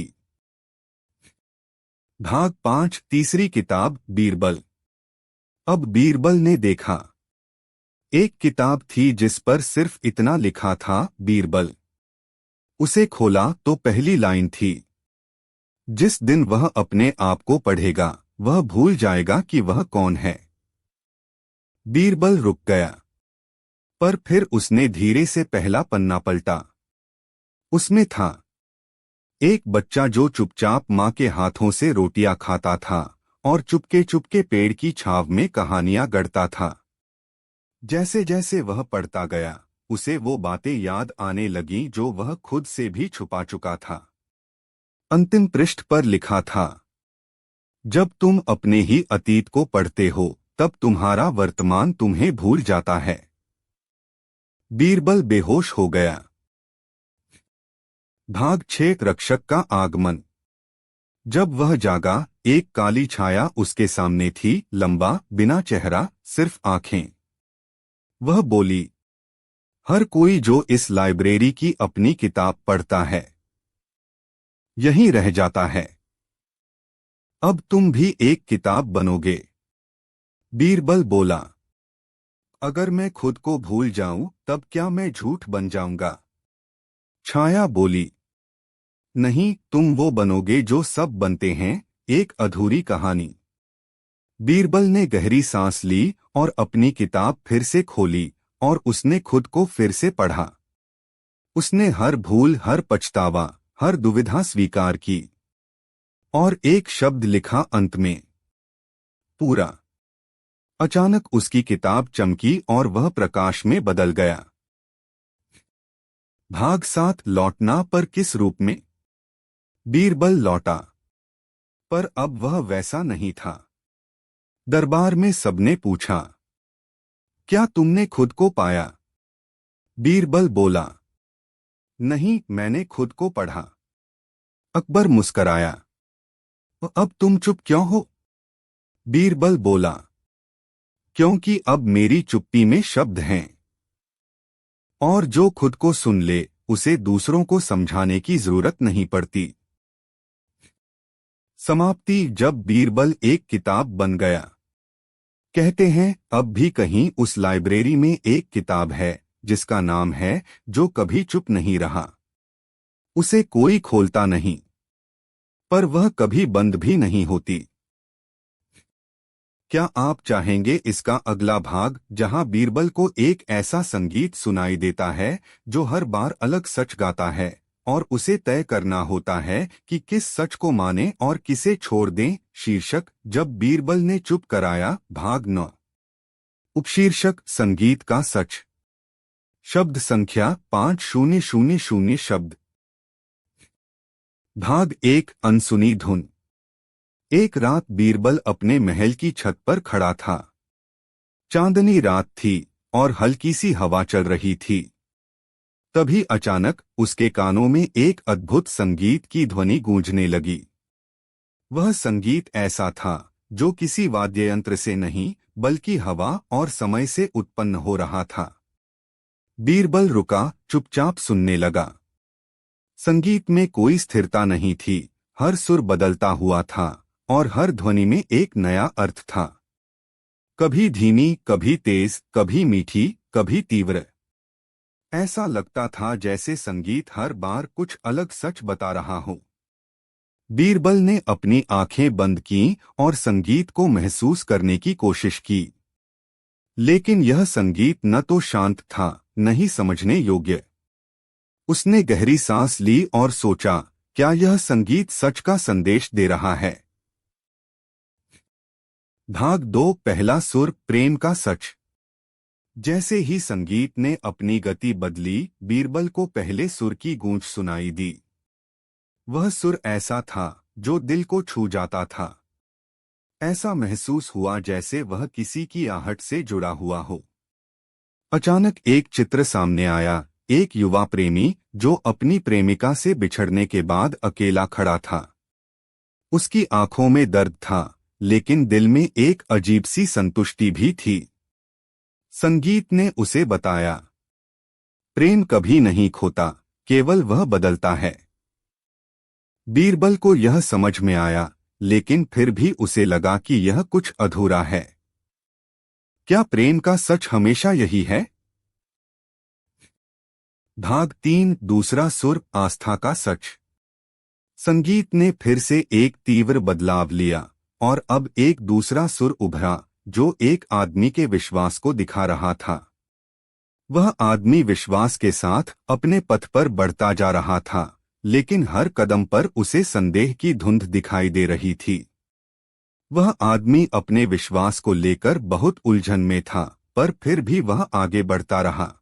भाग 5 तीसरी किताब बीरबल। अब बीरबल ने देखा, एक किताब थी जिस पर सिर्फ इतना लिखा था, बीरबल। उसे खोला तो पहली लाइन थी, जिस दिन वह अपने आप को पढ़ेगा वह भूल जाएगा कि वह कौन है। बीरबल रुक गया, पर फिर उसने धीरे से पहला पन्ना पलटा। उसमें था, एक बच्चा जो चुपचाप माँ के हाथों से रोटियां खाता था और चुपके चुपके पेड़ की छाव में कहानियां गढ़ता था। जैसे जैसे वह पढ़ता गया उसे वो बातें याद आने लगीं जो वह खुद से भी छुपा चुका था। अंतिम पृष्ठ पर लिखा था, जब तुम अपने ही अतीत को पढ़ते हो तब तुम्हारा वर्तमान तुम्हें भूल जाता है। बीरबल बेहोश हो गया। भाग 6 रक्षक का आगमन। जब वह जागा, एक काली छाया उसके सामने थी, लंबा, बिना चेहरा, सिर्फ आंखें। वह बोली, हर कोई जो इस लाइब्रेरी की अपनी किताब पढ़ता है यहीं रह जाता है। अब तुम भी एक किताब बनोगे। बीरबल बोला, अगर मैं खुद को भूल जाऊं तब क्या मैं झूठ बन जाऊंगा? छाया बोली, नहीं, तुम वो बनोगे जो सब बनते हैं, एक अधूरी कहानी। बीरबल ने गहरी सांस ली और अपनी किताब फिर से खोली और उसने खुद को फिर से पढ़ा। उसने हर भूल, हर पछतावा, हर दुविधा स्वीकार की और एक शब्द लिखा अंत में, पूरा। अचानक उसकी किताब चमकी और वह प्रकाश में बदल गया। भाग 7 लौटना, पर किस रूप में? बीरबल लौटा, पर अब वह वैसा नहीं था। दरबार में सबने पूछा, क्या तुमने खुद को पाया? बीरबल बोला, नहीं, मैंने खुद को पढ़ा। अकबर मुस्कराया, अब तुम चुप क्यों हो? बीरबल बोला, क्योंकि अब मेरी चुप्पी में शब्द हैं और जो खुद को सुन ले उसे दूसरों को समझाने की जरूरत नहीं पड़ती। समाप्ति। जब बीरबल एक किताब बन गया। कहते हैं, अब भी कहीं उस लाइब्रेरी में एक किताब है जिसका नाम है जो कभी चुप नहीं रहा। उसे कोई खोलता नहीं, पर वह कभी बंद भी नहीं होती। क्या आप चाहेंगे इसका अगला भाग, जहां बीरबल को एक ऐसा संगीत सुनाई देता है जो हर बार अलग सच गाता है और उसे तय करना होता है कि किस सच को माने और किसे छोड़ दें? शीर्षक, जब बीरबल ने चुप कराया, भाग 9। उपशीर्षक, संगीत का सच। शब्द संख्या 5000 शब्द। भाग 1 अनसुनी धुन। एक रात बीरबल अपने महल की छत पर खड़ा था। चांदनी रात थी और हल्की सी हवा चल रही थी। तभी अचानक उसके कानों में एक अद्भुत संगीत की ध्वनि गूंजने लगी। वह संगीत ऐसा था जो किसी वाद्ययंत्र से नहीं बल्कि हवा और समय से उत्पन्न हो रहा था। बीरबल रुका, चुपचाप सुनने लगा। संगीत में कोई स्थिरता नहीं थी, हर सुर बदलता हुआ था और हर ध्वनि में एक नया अर्थ था। कभी धीमी, कभी तेज, कभी मीठी, कभी तीव्र। ऐसा लगता था जैसे संगीत हर बार कुछ अलग सच बता रहा हो। बीरबल ने अपनी आंखें बंद कीं और संगीत को महसूस करने की कोशिश की। लेकिन यह संगीत न तो शांत था, न ही समझने योग्य। उसने गहरी सांस ली और सोचा, क्या यह संगीत सच का संदेश दे रहा है? भाग 2 पहला सुर, प्रेम का सच। जैसे ही संगीत ने अपनी गति बदली, बीरबल को पहले सुर की गूंज सुनाई दी। वह सुर ऐसा था जो दिल को छू जाता था। ऐसा महसूस हुआ जैसे वह किसी की आहट से जुड़ा हुआ हो। अचानक एक चित्र सामने आया, एक युवा प्रेमी जो अपनी प्रेमिका से बिछड़ने के बाद अकेला खड़ा था। उसकी आंखों में दर्द था, लेकिन दिल में एक अजीब सी संतुष्टि भी थी। संगीत ने उसे बताया, प्रेम कभी नहीं खोता, केवल वह बदलता है। बीरबल को यह समझ में आया, लेकिन फिर भी उसे लगा कि यह कुछ अधूरा है। क्या प्रेम का सच हमेशा यही है? भाग 3 दूसरा सुर, आस्था का सच। संगीत ने फिर से एक तीव्र बदलाव लिया और अब एक दूसरा सुर उभरा जो एक आदमी के विश्वास को दिखा रहा था। वह आदमी विश्वास के साथ अपने पथ पर बढ़ता जा रहा था, लेकिन हर कदम पर उसे संदेह की धुंध दिखाई दे रही थी। वह आदमी अपने विश्वास को लेकर बहुत उलझन में था, पर फिर भी वह आगे बढ़ता रहा।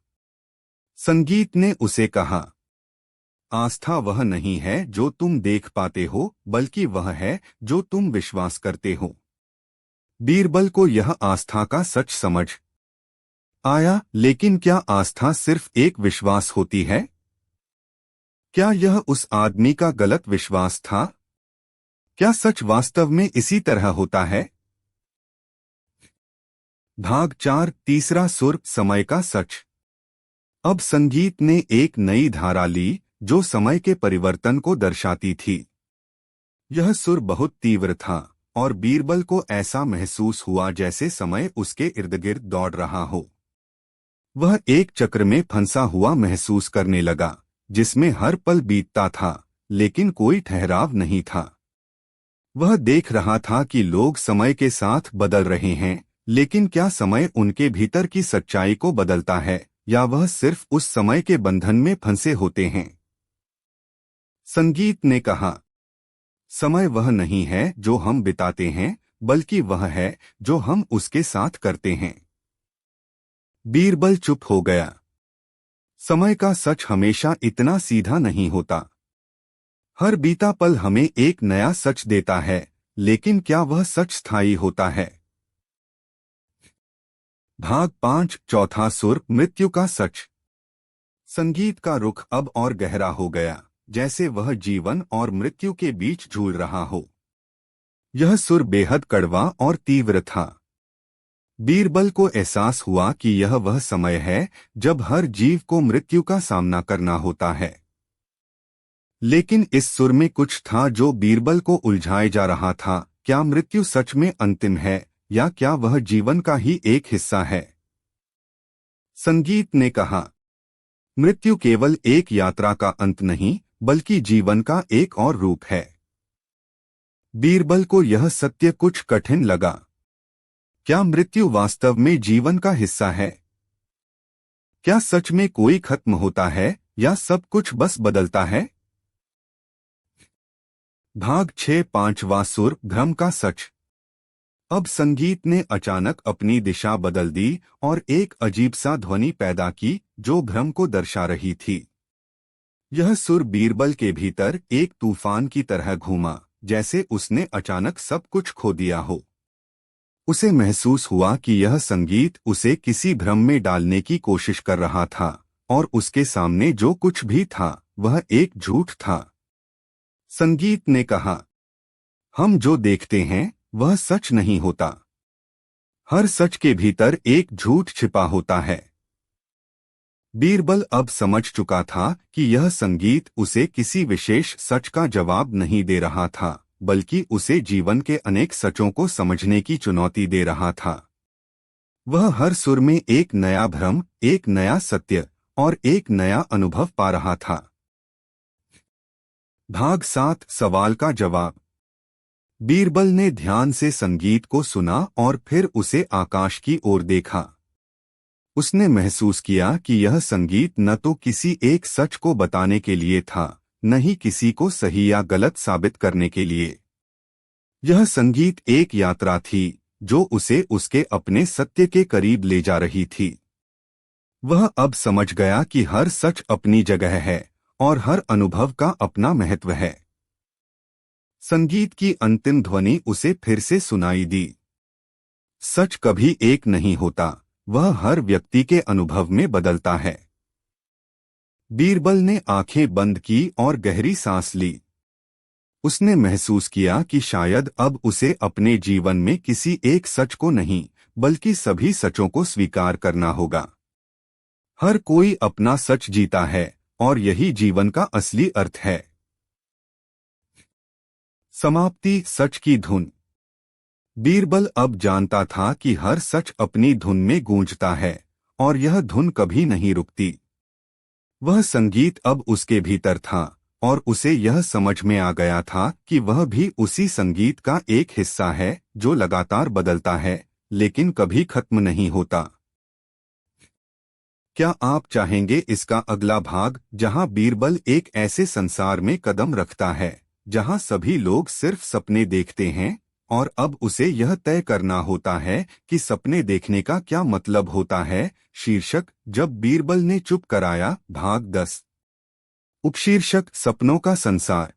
संगीत ने उसे कहा, आस्था वह नहीं है जो तुम देख पाते हो, बल्कि वह है जो तुम विश्वास करते हो। बीरबल को यह आस्था का सच समझ आया, लेकिन क्या आस्था सिर्फ एक विश्वास होती है? क्या यह उस आदमी का गलत विश्वास था? क्या सच वास्तव में इसी तरह होता है? भाग 4 तीसरा सुर, समय का सच। अब संगीत ने एक नई धारा ली जो समय के परिवर्तन को दर्शाती थी। यह सुर बहुत तीव्र था और बीरबल को ऐसा महसूस हुआ जैसे समय उसके इर्दगिर्द दौड़ रहा हो। वह एक चक्र में फंसा हुआ महसूस करने लगा, जिसमें हर पल बीतता था, लेकिन कोई ठहराव नहीं था। वह देख रहा था कि लोग समय के साथ बदल रहे हैं, लेकिन क्या समय उनके भीतर की सच्चाई को बदलता है, या वह सिर्फ उस समय के बंधन में फंसे होते हैं? संगीत ने कहा, समय वह नहीं है जो हम बिताते हैं, बल्कि वह है जो हम उसके साथ करते हैं। बीरबल चुप हो गया। समय का सच हमेशा इतना सीधा नहीं होता। हर बीता पल हमें एक नया सच देता है, लेकिन क्या वह सच स्थायी होता है? भाग 5 चौथा सुर, मृत्यु का सच। संगीत का रुख अब और गहरा हो गया, जैसे वह जीवन और मृत्यु के बीच झूल रहा हो। यह सुर बेहद कड़वा और तीव्र था। बीरबल को एहसास हुआ कि यह वह समय है जब हर जीव को मृत्यु का सामना करना होता है। लेकिन इस सुर में कुछ था जो बीरबल को उलझाए जा रहा था। क्या मृत्यु सच में अंतिम है, या क्या वह जीवन का ही एक हिस्सा है? संगीत ने कहा, मृत्यु केवल एक यात्रा का अंत नहीं, बल्कि जीवन का एक और रूप है। बीरबल को यह सत्य कुछ कठिन लगा। क्या मृत्यु वास्तव में जीवन का हिस्सा है? क्या सच में कोई खत्म होता है, या सब कुछ बस बदलता है? भाग 6 पांचवा सुर, भ्रम का सच। अब संगीत ने अचानक अपनी दिशा बदल दी और एक अजीब सा ध्वनि पैदा की जो भ्रम को दर्शा रही थी। यह सुर बीरबल के भीतर एक तूफान की तरह घूमा, जैसे उसने अचानक सब कुछ खो दिया हो। उसे महसूस हुआ कि यह संगीत उसे किसी भ्रम में डालने की कोशिश कर रहा था, और उसके सामने जो कुछ भी था वह एक झूठ था। संगीत ने कहा, हम जो देखते हैं वह सच नहीं होता। हर सच के भीतर एक झूठ छिपा होता है। बीरबल अब समझ चुका था कि यह संगीत उसे किसी विशेष सच का जवाब नहीं दे रहा था, बल्कि उसे जीवन के अनेक सचों को समझने की चुनौती दे रहा था। वह हर सुर में एक नया भ्रम, एक नया सत्य और एक नया अनुभव पा रहा था। भाग 7 सवाल का जवाब। बीरबल ने ध्यान से संगीत को सुना और फिर उसे आकाश की ओर देखा। उसने महसूस किया कि यह संगीत न तो किसी एक सच को बताने के लिए था, न ही किसी को सही या गलत साबित करने के लिए। यह संगीत एक यात्रा थी जो उसे उसके अपने सत्य के करीब ले जा रही थी। वह अब समझ गया कि हर सच अपनी जगह है और हर अनुभव का अपना महत्व है। संगीत की अंतिम ध्वनि उसे फिर से सुनाई दी। सच कभी एक नहीं होता, वह हर व्यक्ति के अनुभव में बदलता है। बीरबल ने आंखें बंद की और गहरी सांस ली। उसने महसूस किया कि शायद अब उसे अपने जीवन में किसी एक सच को नहीं, बल्कि सभी सचों को स्वीकार करना होगा। हर कोई अपना सच जीता है और यही जीवन का असली अर्थ है। समाप्ति। सच की धुन। बीरबल अब जानता था कि हर सच अपनी धुन में गूंजता है और यह धुन कभी नहीं रुकती। वह संगीत अब उसके भीतर था और उसे यह समझ में आ गया था कि वह भी उसी संगीत का एक हिस्सा है जो लगातार बदलता है लेकिन कभी खत्म नहीं होता। क्या आप चाहेंगे इसका अगला भाग, जहां बीरबल एक ऐसे संसार में कदम रखता है जहां सभी लोग सिर्फ सपने देखते हैं और अब उसे यह तय करना होता है कि सपने देखने का क्या मतलब होता है। शीर्षक: जब बीरबल ने चुप कराया। भाग 10। उपशीर्षक: सपनों का संसार।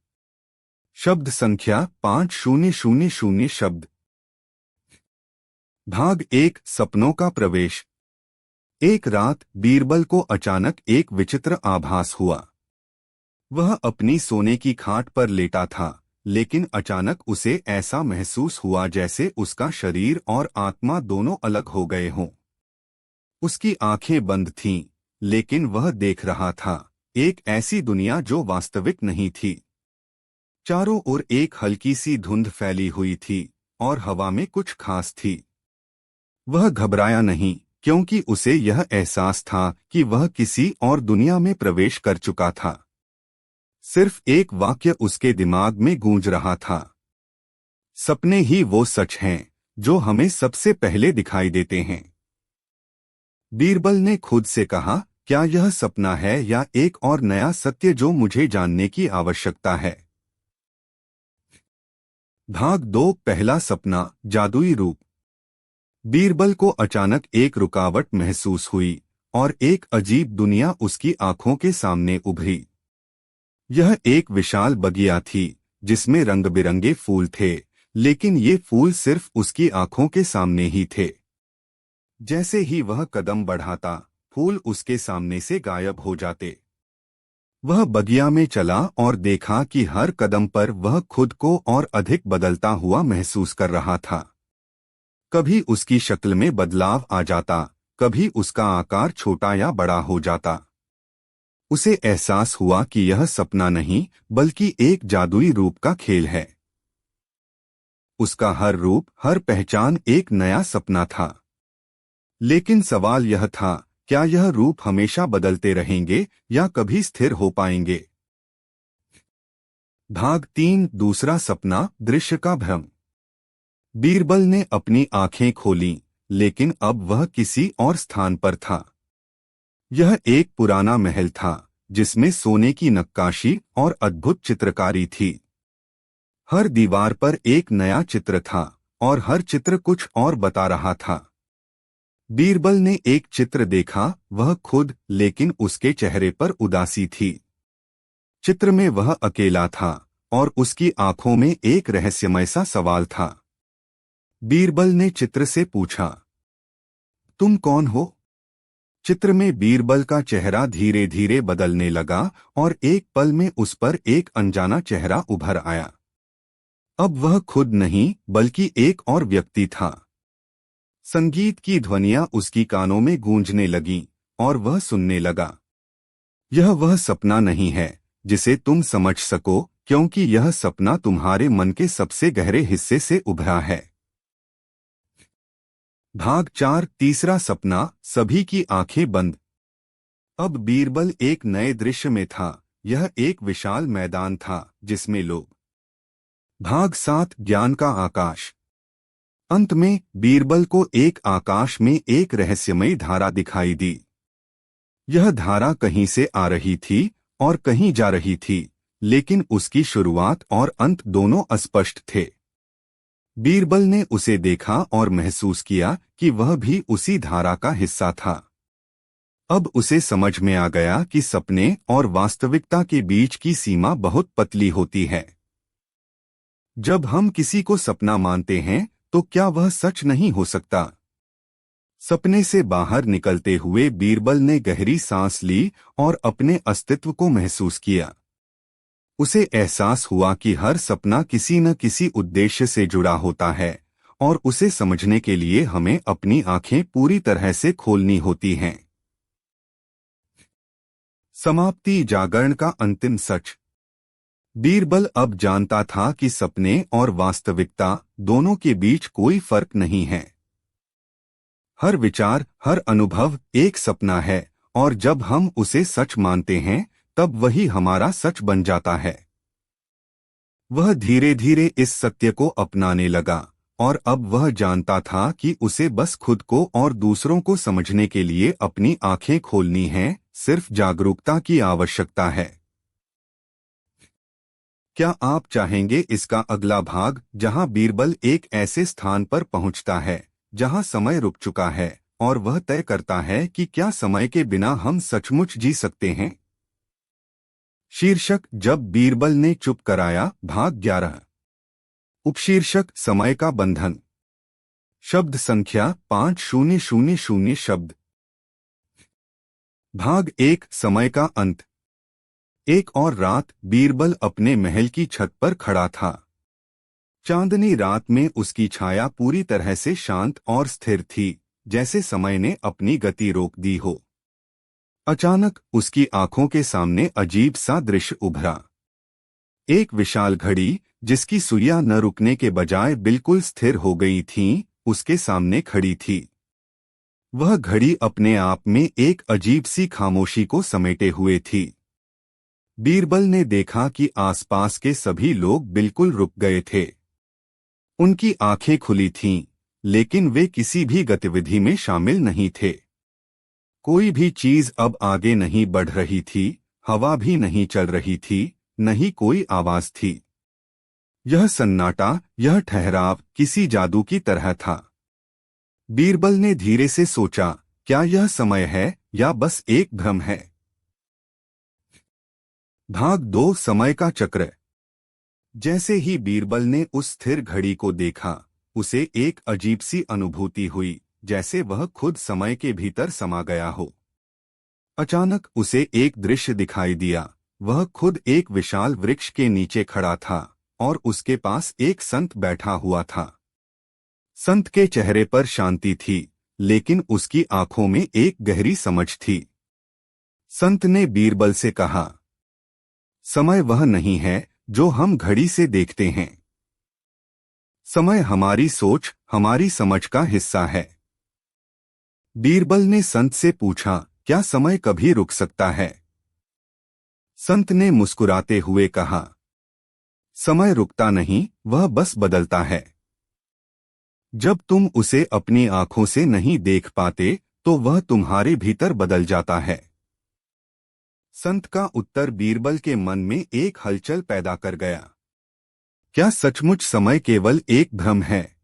शब्द संख्या 5000 शब्द। भाग 1। सपनों का प्रवेश। एक रात बीरबल को अचानक एक विचित्र आभास हुआ। वह अपनी सोने की खाट पर लेटा था, लेकिन अचानक उसे ऐसा महसूस हुआ जैसे उसका शरीर और आत्मा दोनों अलग हो गए हों। उसकी आंखें बंद थीं, लेकिन वह देख रहा था एक ऐसी दुनिया जो वास्तविक नहीं थी। चारों ओर एक हल्की सी धुंध फैली हुई थी और हवा में कुछ खास थी। वह घबराया नहीं, क्योंकि उसे यह एहसास था कि वह किसी और दुनिया में प्रवेश कर चुका था। सिर्फ एक वाक्य उसके दिमाग में गूंज रहा था: सपने ही वो सच हैं जो हमें सबसे पहले दिखाई देते हैं। बीरबल ने खुद से कहा, क्या यह सपना है या एक और नया सत्य जो मुझे जानने की आवश्यकता है। भाग 2। पहला सपना। जादुई रूप। बीरबल को अचानक एक रुकावट महसूस हुई और एक अजीब दुनिया उसकी आंखों के सामने उभरी। यह एक विशाल बगिया थी जिसमें रंग बिरंगे फूल थे, लेकिन ये फूल सिर्फ उसकी आंखों के सामने ही थे। जैसे ही वह कदम बढ़ाता, फूल उसके सामने से गायब हो जाते। वह बगिया में चला और देखा कि हर कदम पर वह खुद को और अधिक बदलता हुआ महसूस कर रहा था। कभी उसकी शक्ल में बदलाव आ जाता, कभी उसका आकार छोटा या बड़ा हो जाता। उसे एहसास हुआ कि यह सपना नहीं बल्कि एक जादुई रूप का खेल है। उसका हर रूप, हर पहचान एक नया सपना था। लेकिन सवाल यह था, क्या यह रूप हमेशा बदलते रहेंगे या कभी स्थिर हो पाएंगे। भाग 3। दूसरा सपना। दृश्य का भ्रम। बीरबल ने अपनी आंखें खोलीं, लेकिन अब वह किसी और स्थान पर था। यह एक पुराना महल था जिसमें सोने की नक्काशी और अद्भुत चित्रकारी थी। हर दीवार पर एक नया चित्र था और हर चित्र कुछ और बता रहा था। बीरबल ने एक चित्र देखा, वह खुद, लेकिन उसके चेहरे पर उदासी थी। चित्र में वह अकेला था और उसकी आंखों में एक रहस्यमय सा सवाल था। बीरबल ने चित्र से पूछा, तुम कौन हो? चित्र में बीरबल का चेहरा धीरे धीरे बदलने लगा और एक पल में उस पर एक अनजाना चेहरा उभर आया। अब वह खुद नहीं बल्कि एक और व्यक्ति था। संगीत की ध्वनियां उसकी कानों में गूंजने लगीं और वह सुनने लगा। यह वह सपना नहीं है जिसे तुम समझ सको, क्योंकि यह सपना तुम्हारे मन के सबसे गहरे हिस्से से उभरा है। भाग 4। तीसरा सपना। सभी की आंखें बंद। अब बीरबल एक नए दृश्य में था। यह एक विशाल मैदान था जिसमें लोग। भाग 7। ज्ञान का आकाश। अंत में बीरबल को एक आकाश में एक रहस्यमयी धारा दिखाई दी। यह धारा कहीं से आ रही थी और कहीं जा रही थी, लेकिन उसकी शुरुआत और अंत दोनों अस्पष्ट थे। बीरबल ने उसे देखा और महसूस किया कि वह भी उसी धारा का हिस्सा था। अब उसे समझ में आ गया कि सपने और वास्तविकता के बीच की सीमा बहुत पतली होती है। जब हम किसी को सपना मानते हैं तो क्या वह सच नहीं हो सकता? सपने से बाहर निकलते हुए बीरबल ने गहरी सांस ली और अपने अस्तित्व को महसूस किया। उसे एहसास हुआ कि हर सपना किसी न किसी उद्देश्य से जुड़ा होता है और उसे समझने के लिए हमें अपनी आंखें पूरी तरह से खोलनी होती हैं। समाप्ति, जागरण का अंतिम सच। बीरबल अब जानता था कि सपने और वास्तविकता दोनों के बीच कोई फर्क नहीं है। हर विचार, हर अनुभव एक सपना है, और जब हम उसे सच मानते हैं तब वही हमारा सच बन जाता है। वह धीरे धीरे इस सत्य को अपनाने लगा, और अब वह जानता था कि उसे बस खुद को और दूसरों को समझने के लिए अपनी आंखें खोलनी हैं, सिर्फ जागरूकता की आवश्यकता है। क्या आप चाहेंगे इसका अगला भाग, जहां बीरबल एक ऐसे स्थान पर पहुंचता है जहां समय रुक चुका है और वह तय करता है कि क्या समय के बिना हम सचमुच जी सकते हैं? शीर्षक, जब बीरबल ने चुप कराया, भाग 11। उपशीर्षक, समय का बंधन। शब्द संख्या 5000 शब्द। भाग 1, समय का अंत। एक और रात बीरबल अपने महल की छत पर खड़ा था। चांदनी रात में उसकी छाया पूरी तरह से शांत और स्थिर थी, जैसे समय ने अपनी गति रोक दी हो। अचानक उसकी आंखों के सामने अजीब सा दृश्य उभरा। एक विशाल घड़ी, जिसकी सुइयां न रुकने के बजाय बिल्कुल स्थिर हो गई थीं, उसके सामने खड़ी थी। वह घड़ी अपने आप में एक अजीब सी खामोशी को समेटे हुए थी। बीरबल ने देखा कि आसपास के सभी लोग बिल्कुल रुक गए थे। उनकी आंखें खुली थीं, लेकिन वे किसी भी गतिविधि में शामिल नहीं थे। कोई भी चीज अब आगे नहीं बढ़ रही थी, हवा भी नहीं चल रही थी, न ही कोई आवाज थी। यह सन्नाटा, यह ठहराव किसी जादू की तरह था। बीरबल ने धीरे से सोचा, क्या यह समय है या बस एक भ्रम है? भाग 2, समय का चक्र। जैसे ही बीरबल ने उस स्थिर घड़ी को देखा, उसे एक अजीब सी अनुभूति हुई, जैसे वह खुद समय के भीतर समा गया हो। अचानक उसे एक दृश्य दिखाई दिया। वह खुद एक विशाल वृक्ष के नीचे खड़ा था, और उसके पास एक संत बैठा हुआ था। संत के चेहरे पर शांति थी, लेकिन उसकी आंखों में एक गहरी समझ थी। संत ने बीरबल से कहा, समय वह नहीं है जो हम घड़ी से देखते हैं। समय हमारी सोच, हमारी समझ का हिस्सा है। बीरबल ने संत से पूछा, क्या समय कभी रुक सकता है? संत ने मुस्कुराते हुए कहा, समय रुकता नहीं, वह बस बदलता है। जब तुम उसे अपनी आंखों से नहीं देख पाते, तो वह तुम्हारे भीतर बदल जाता है। संत का उत्तर बीरबल के मन में एक हलचल पैदा कर गया। क्या सचमुच समय केवल एक भ्रम है?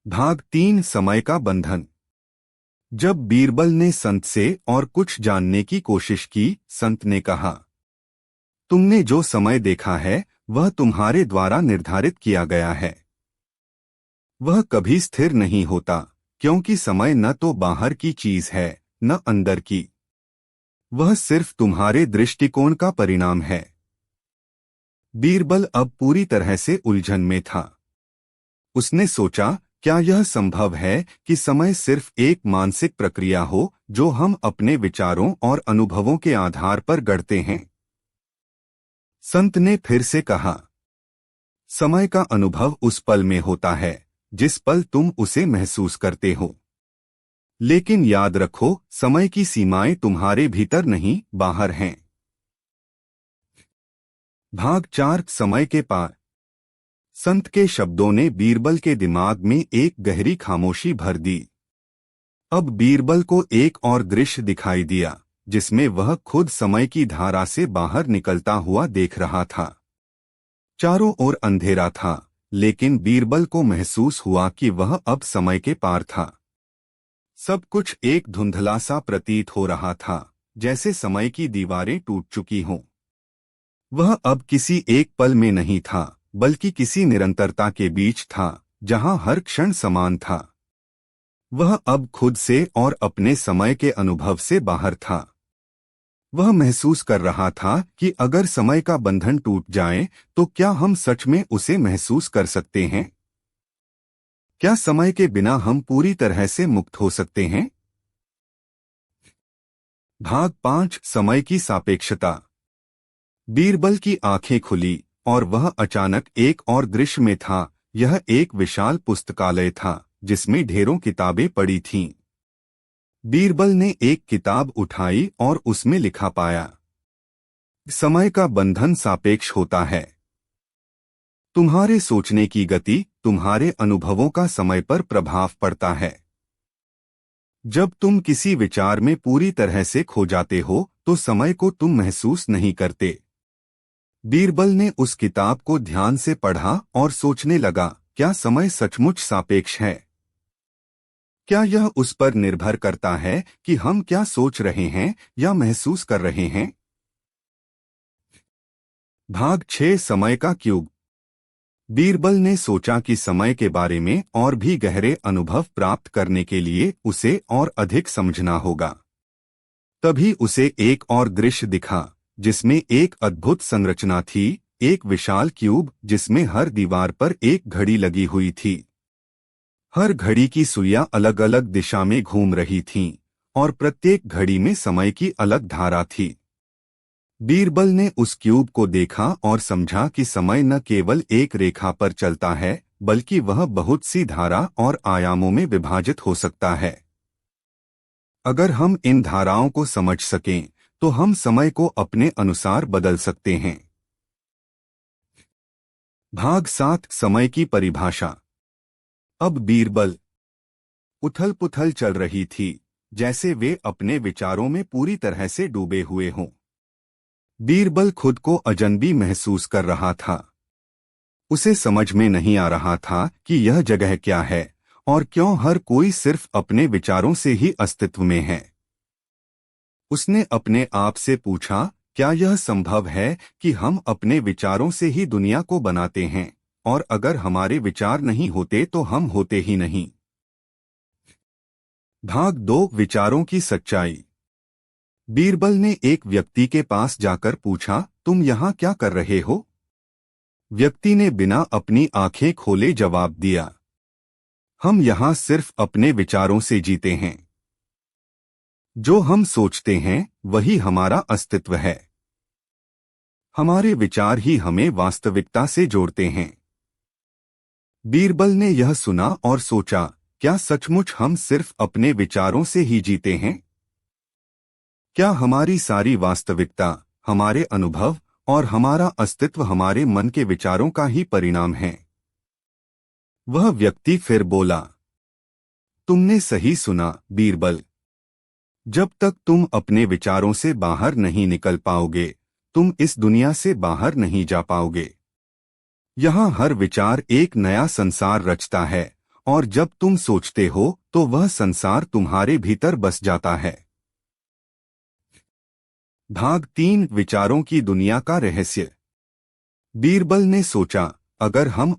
भाग 3, समय का बंधन। जब बीरबल ने संत से और कुछ जानने की कोशिश की, संत ने कहा, तुमने जो समय देखा है वह तुम्हारे द्वारा निर्धारित किया गया है। वह कभी स्थिर नहीं होता, क्योंकि समय न तो बाहर की चीज है, न अंदर की। वह सिर्फ तुम्हारे दृष्टिकोण का परिणाम है। बीरबल अब पूरी तरह से उलझन में था। उसने सोचा, क्या यह संभव है कि समय सिर्फ एक मानसिक प्रक्रिया हो जो हम अपने विचारों और अनुभवों के आधार पर गढ़ते हैं? संत ने फिर से कहा, समय का अनुभव उस पल में होता है जिस पल तुम उसे महसूस करते हो। लेकिन याद रखो, समय की सीमाएं तुम्हारे भीतर नहीं, बाहर हैं। भाग 4, समय के पार। संत के शब्दों ने बीरबल के दिमाग में एक गहरी खामोशी भर दी। अब बीरबल को एक और दृश्य दिखाई दिया, जिसमें वह खुद समय की धारा से बाहर निकलता हुआ देख रहा था। चारों ओर अंधेरा था, लेकिन बीरबल को महसूस हुआ कि वह अब समय के पार था। सब कुछ एक धुंधला सा प्रतीत हो रहा था, जैसे समय की दीवारें टूट चुकी हों। वह अब किसी एक पल में नहीं था, बल्कि किसी निरंतरता के बीच था, जहां हर क्षण समान था। वह अब खुद से और अपने समय के अनुभव से बाहर था। वह महसूस कर रहा था कि अगर समय का बंधन टूट जाए तो क्या हम सच में उसे महसूस कर सकते हैं? क्या समय के बिना हम पूरी तरह से मुक्त हो सकते हैं? भाग 5 समय की सापेक्षता। बीरबल की आंखें खुली और वह अचानक एक और दृश्य में था। यह एक विशाल पुस्तकालय था जिसमें ढेरों किताबें पड़ी थीं। बीरबल ने एक किताब उठाई और उसमें लिखा पाया, समय का बंधन सापेक्ष होता है। तुम्हारे सोचने की गति, तुम्हारे अनुभवों का समय पर प्रभाव पड़ता है। जब तुम किसी विचार में पूरी तरह से खो जाते हो तो समय को तुम महसूस नहीं करते। बीरबल ने उस किताब को ध्यान से पढ़ा और सोचने लगा, क्या समय सचमुच सापेक्ष है? क्या यह उस पर निर्भर करता है कि हम क्या सोच रहे हैं या महसूस कर रहे हैं? भाग 6 समय का क्यूब। बीरबल ने सोचा कि समय के बारे में और भी गहरे अनुभव प्राप्त करने के लिए उसे और अधिक समझना होगा। तभी उसे एक और दृश्य दिखा जिसमें एक अद्भुत संरचना थी, एक विशाल क्यूब जिसमें हर दीवार पर एक घड़ी लगी हुई थी। हर घड़ी की सुइयां अलग अलग दिशा में घूम रही थीं और प्रत्येक घड़ी में समय की अलग धारा थी। बीरबल ने उस क्यूब को देखा और समझा कि समय न केवल एक रेखा पर चलता है बल्कि वह बहुत सी धारा और आयामों में विभाजित हो सकता है। अगर हम इन धाराओं को समझ सकें तो हम समय को अपने अनुसार बदल सकते हैं। भाग 7 समय की परिभाषा। अब बीरबल उथल पुथल चल रही थी, जैसे वे अपने विचारों में पूरी तरह से डूबे हुए हों। बीरबल खुद को अजनबी महसूस कर रहा था। उसे समझ में नहीं आ रहा था कि यह जगह क्या है और क्यों हर कोई सिर्फ अपने विचारों से ही अस्तित्व में है। उसने अपने आप से पूछा, क्या यह संभव है कि हम अपने विचारों से ही दुनिया को बनाते हैं और अगर हमारे विचार नहीं होते तो हम होते ही नहीं। भाग 2 विचारों की सच्चाई। बीरबल ने एक व्यक्ति के पास जाकर पूछा, तुम यहाँ क्या कर रहे हो? व्यक्ति ने बिना अपनी आंखें खोले जवाब दिया, हम यहाँ सिर्फ अपने विचारों से जीते हैं। जो हम सोचते हैं वही हमारा अस्तित्व है। हमारे विचार ही हमें वास्तविकता से जोड़ते हैं। बीरबल ने यह सुना और सोचा, क्या सचमुच हम सिर्फ अपने विचारों से ही जीते हैं? क्या हमारी सारी वास्तविकता, हमारे अनुभव और हमारा अस्तित्व हमारे मन के विचारों का ही परिणाम है? वह व्यक्ति फिर बोला, तुमने सही सुना बीरबल। जब तक तुम अपने विचारों से बाहर नहीं निकल पाओगे, तुम इस दुनिया से बाहर नहीं जा पाओगे। यहाँ हर विचार एक नया संसार रचता है और जब तुम सोचते हो तो वह संसार तुम्हारे भीतर बस जाता है। भाग 3 विचारों की दुनिया का रहस्य। बीरबल ने सोचा, अगर हम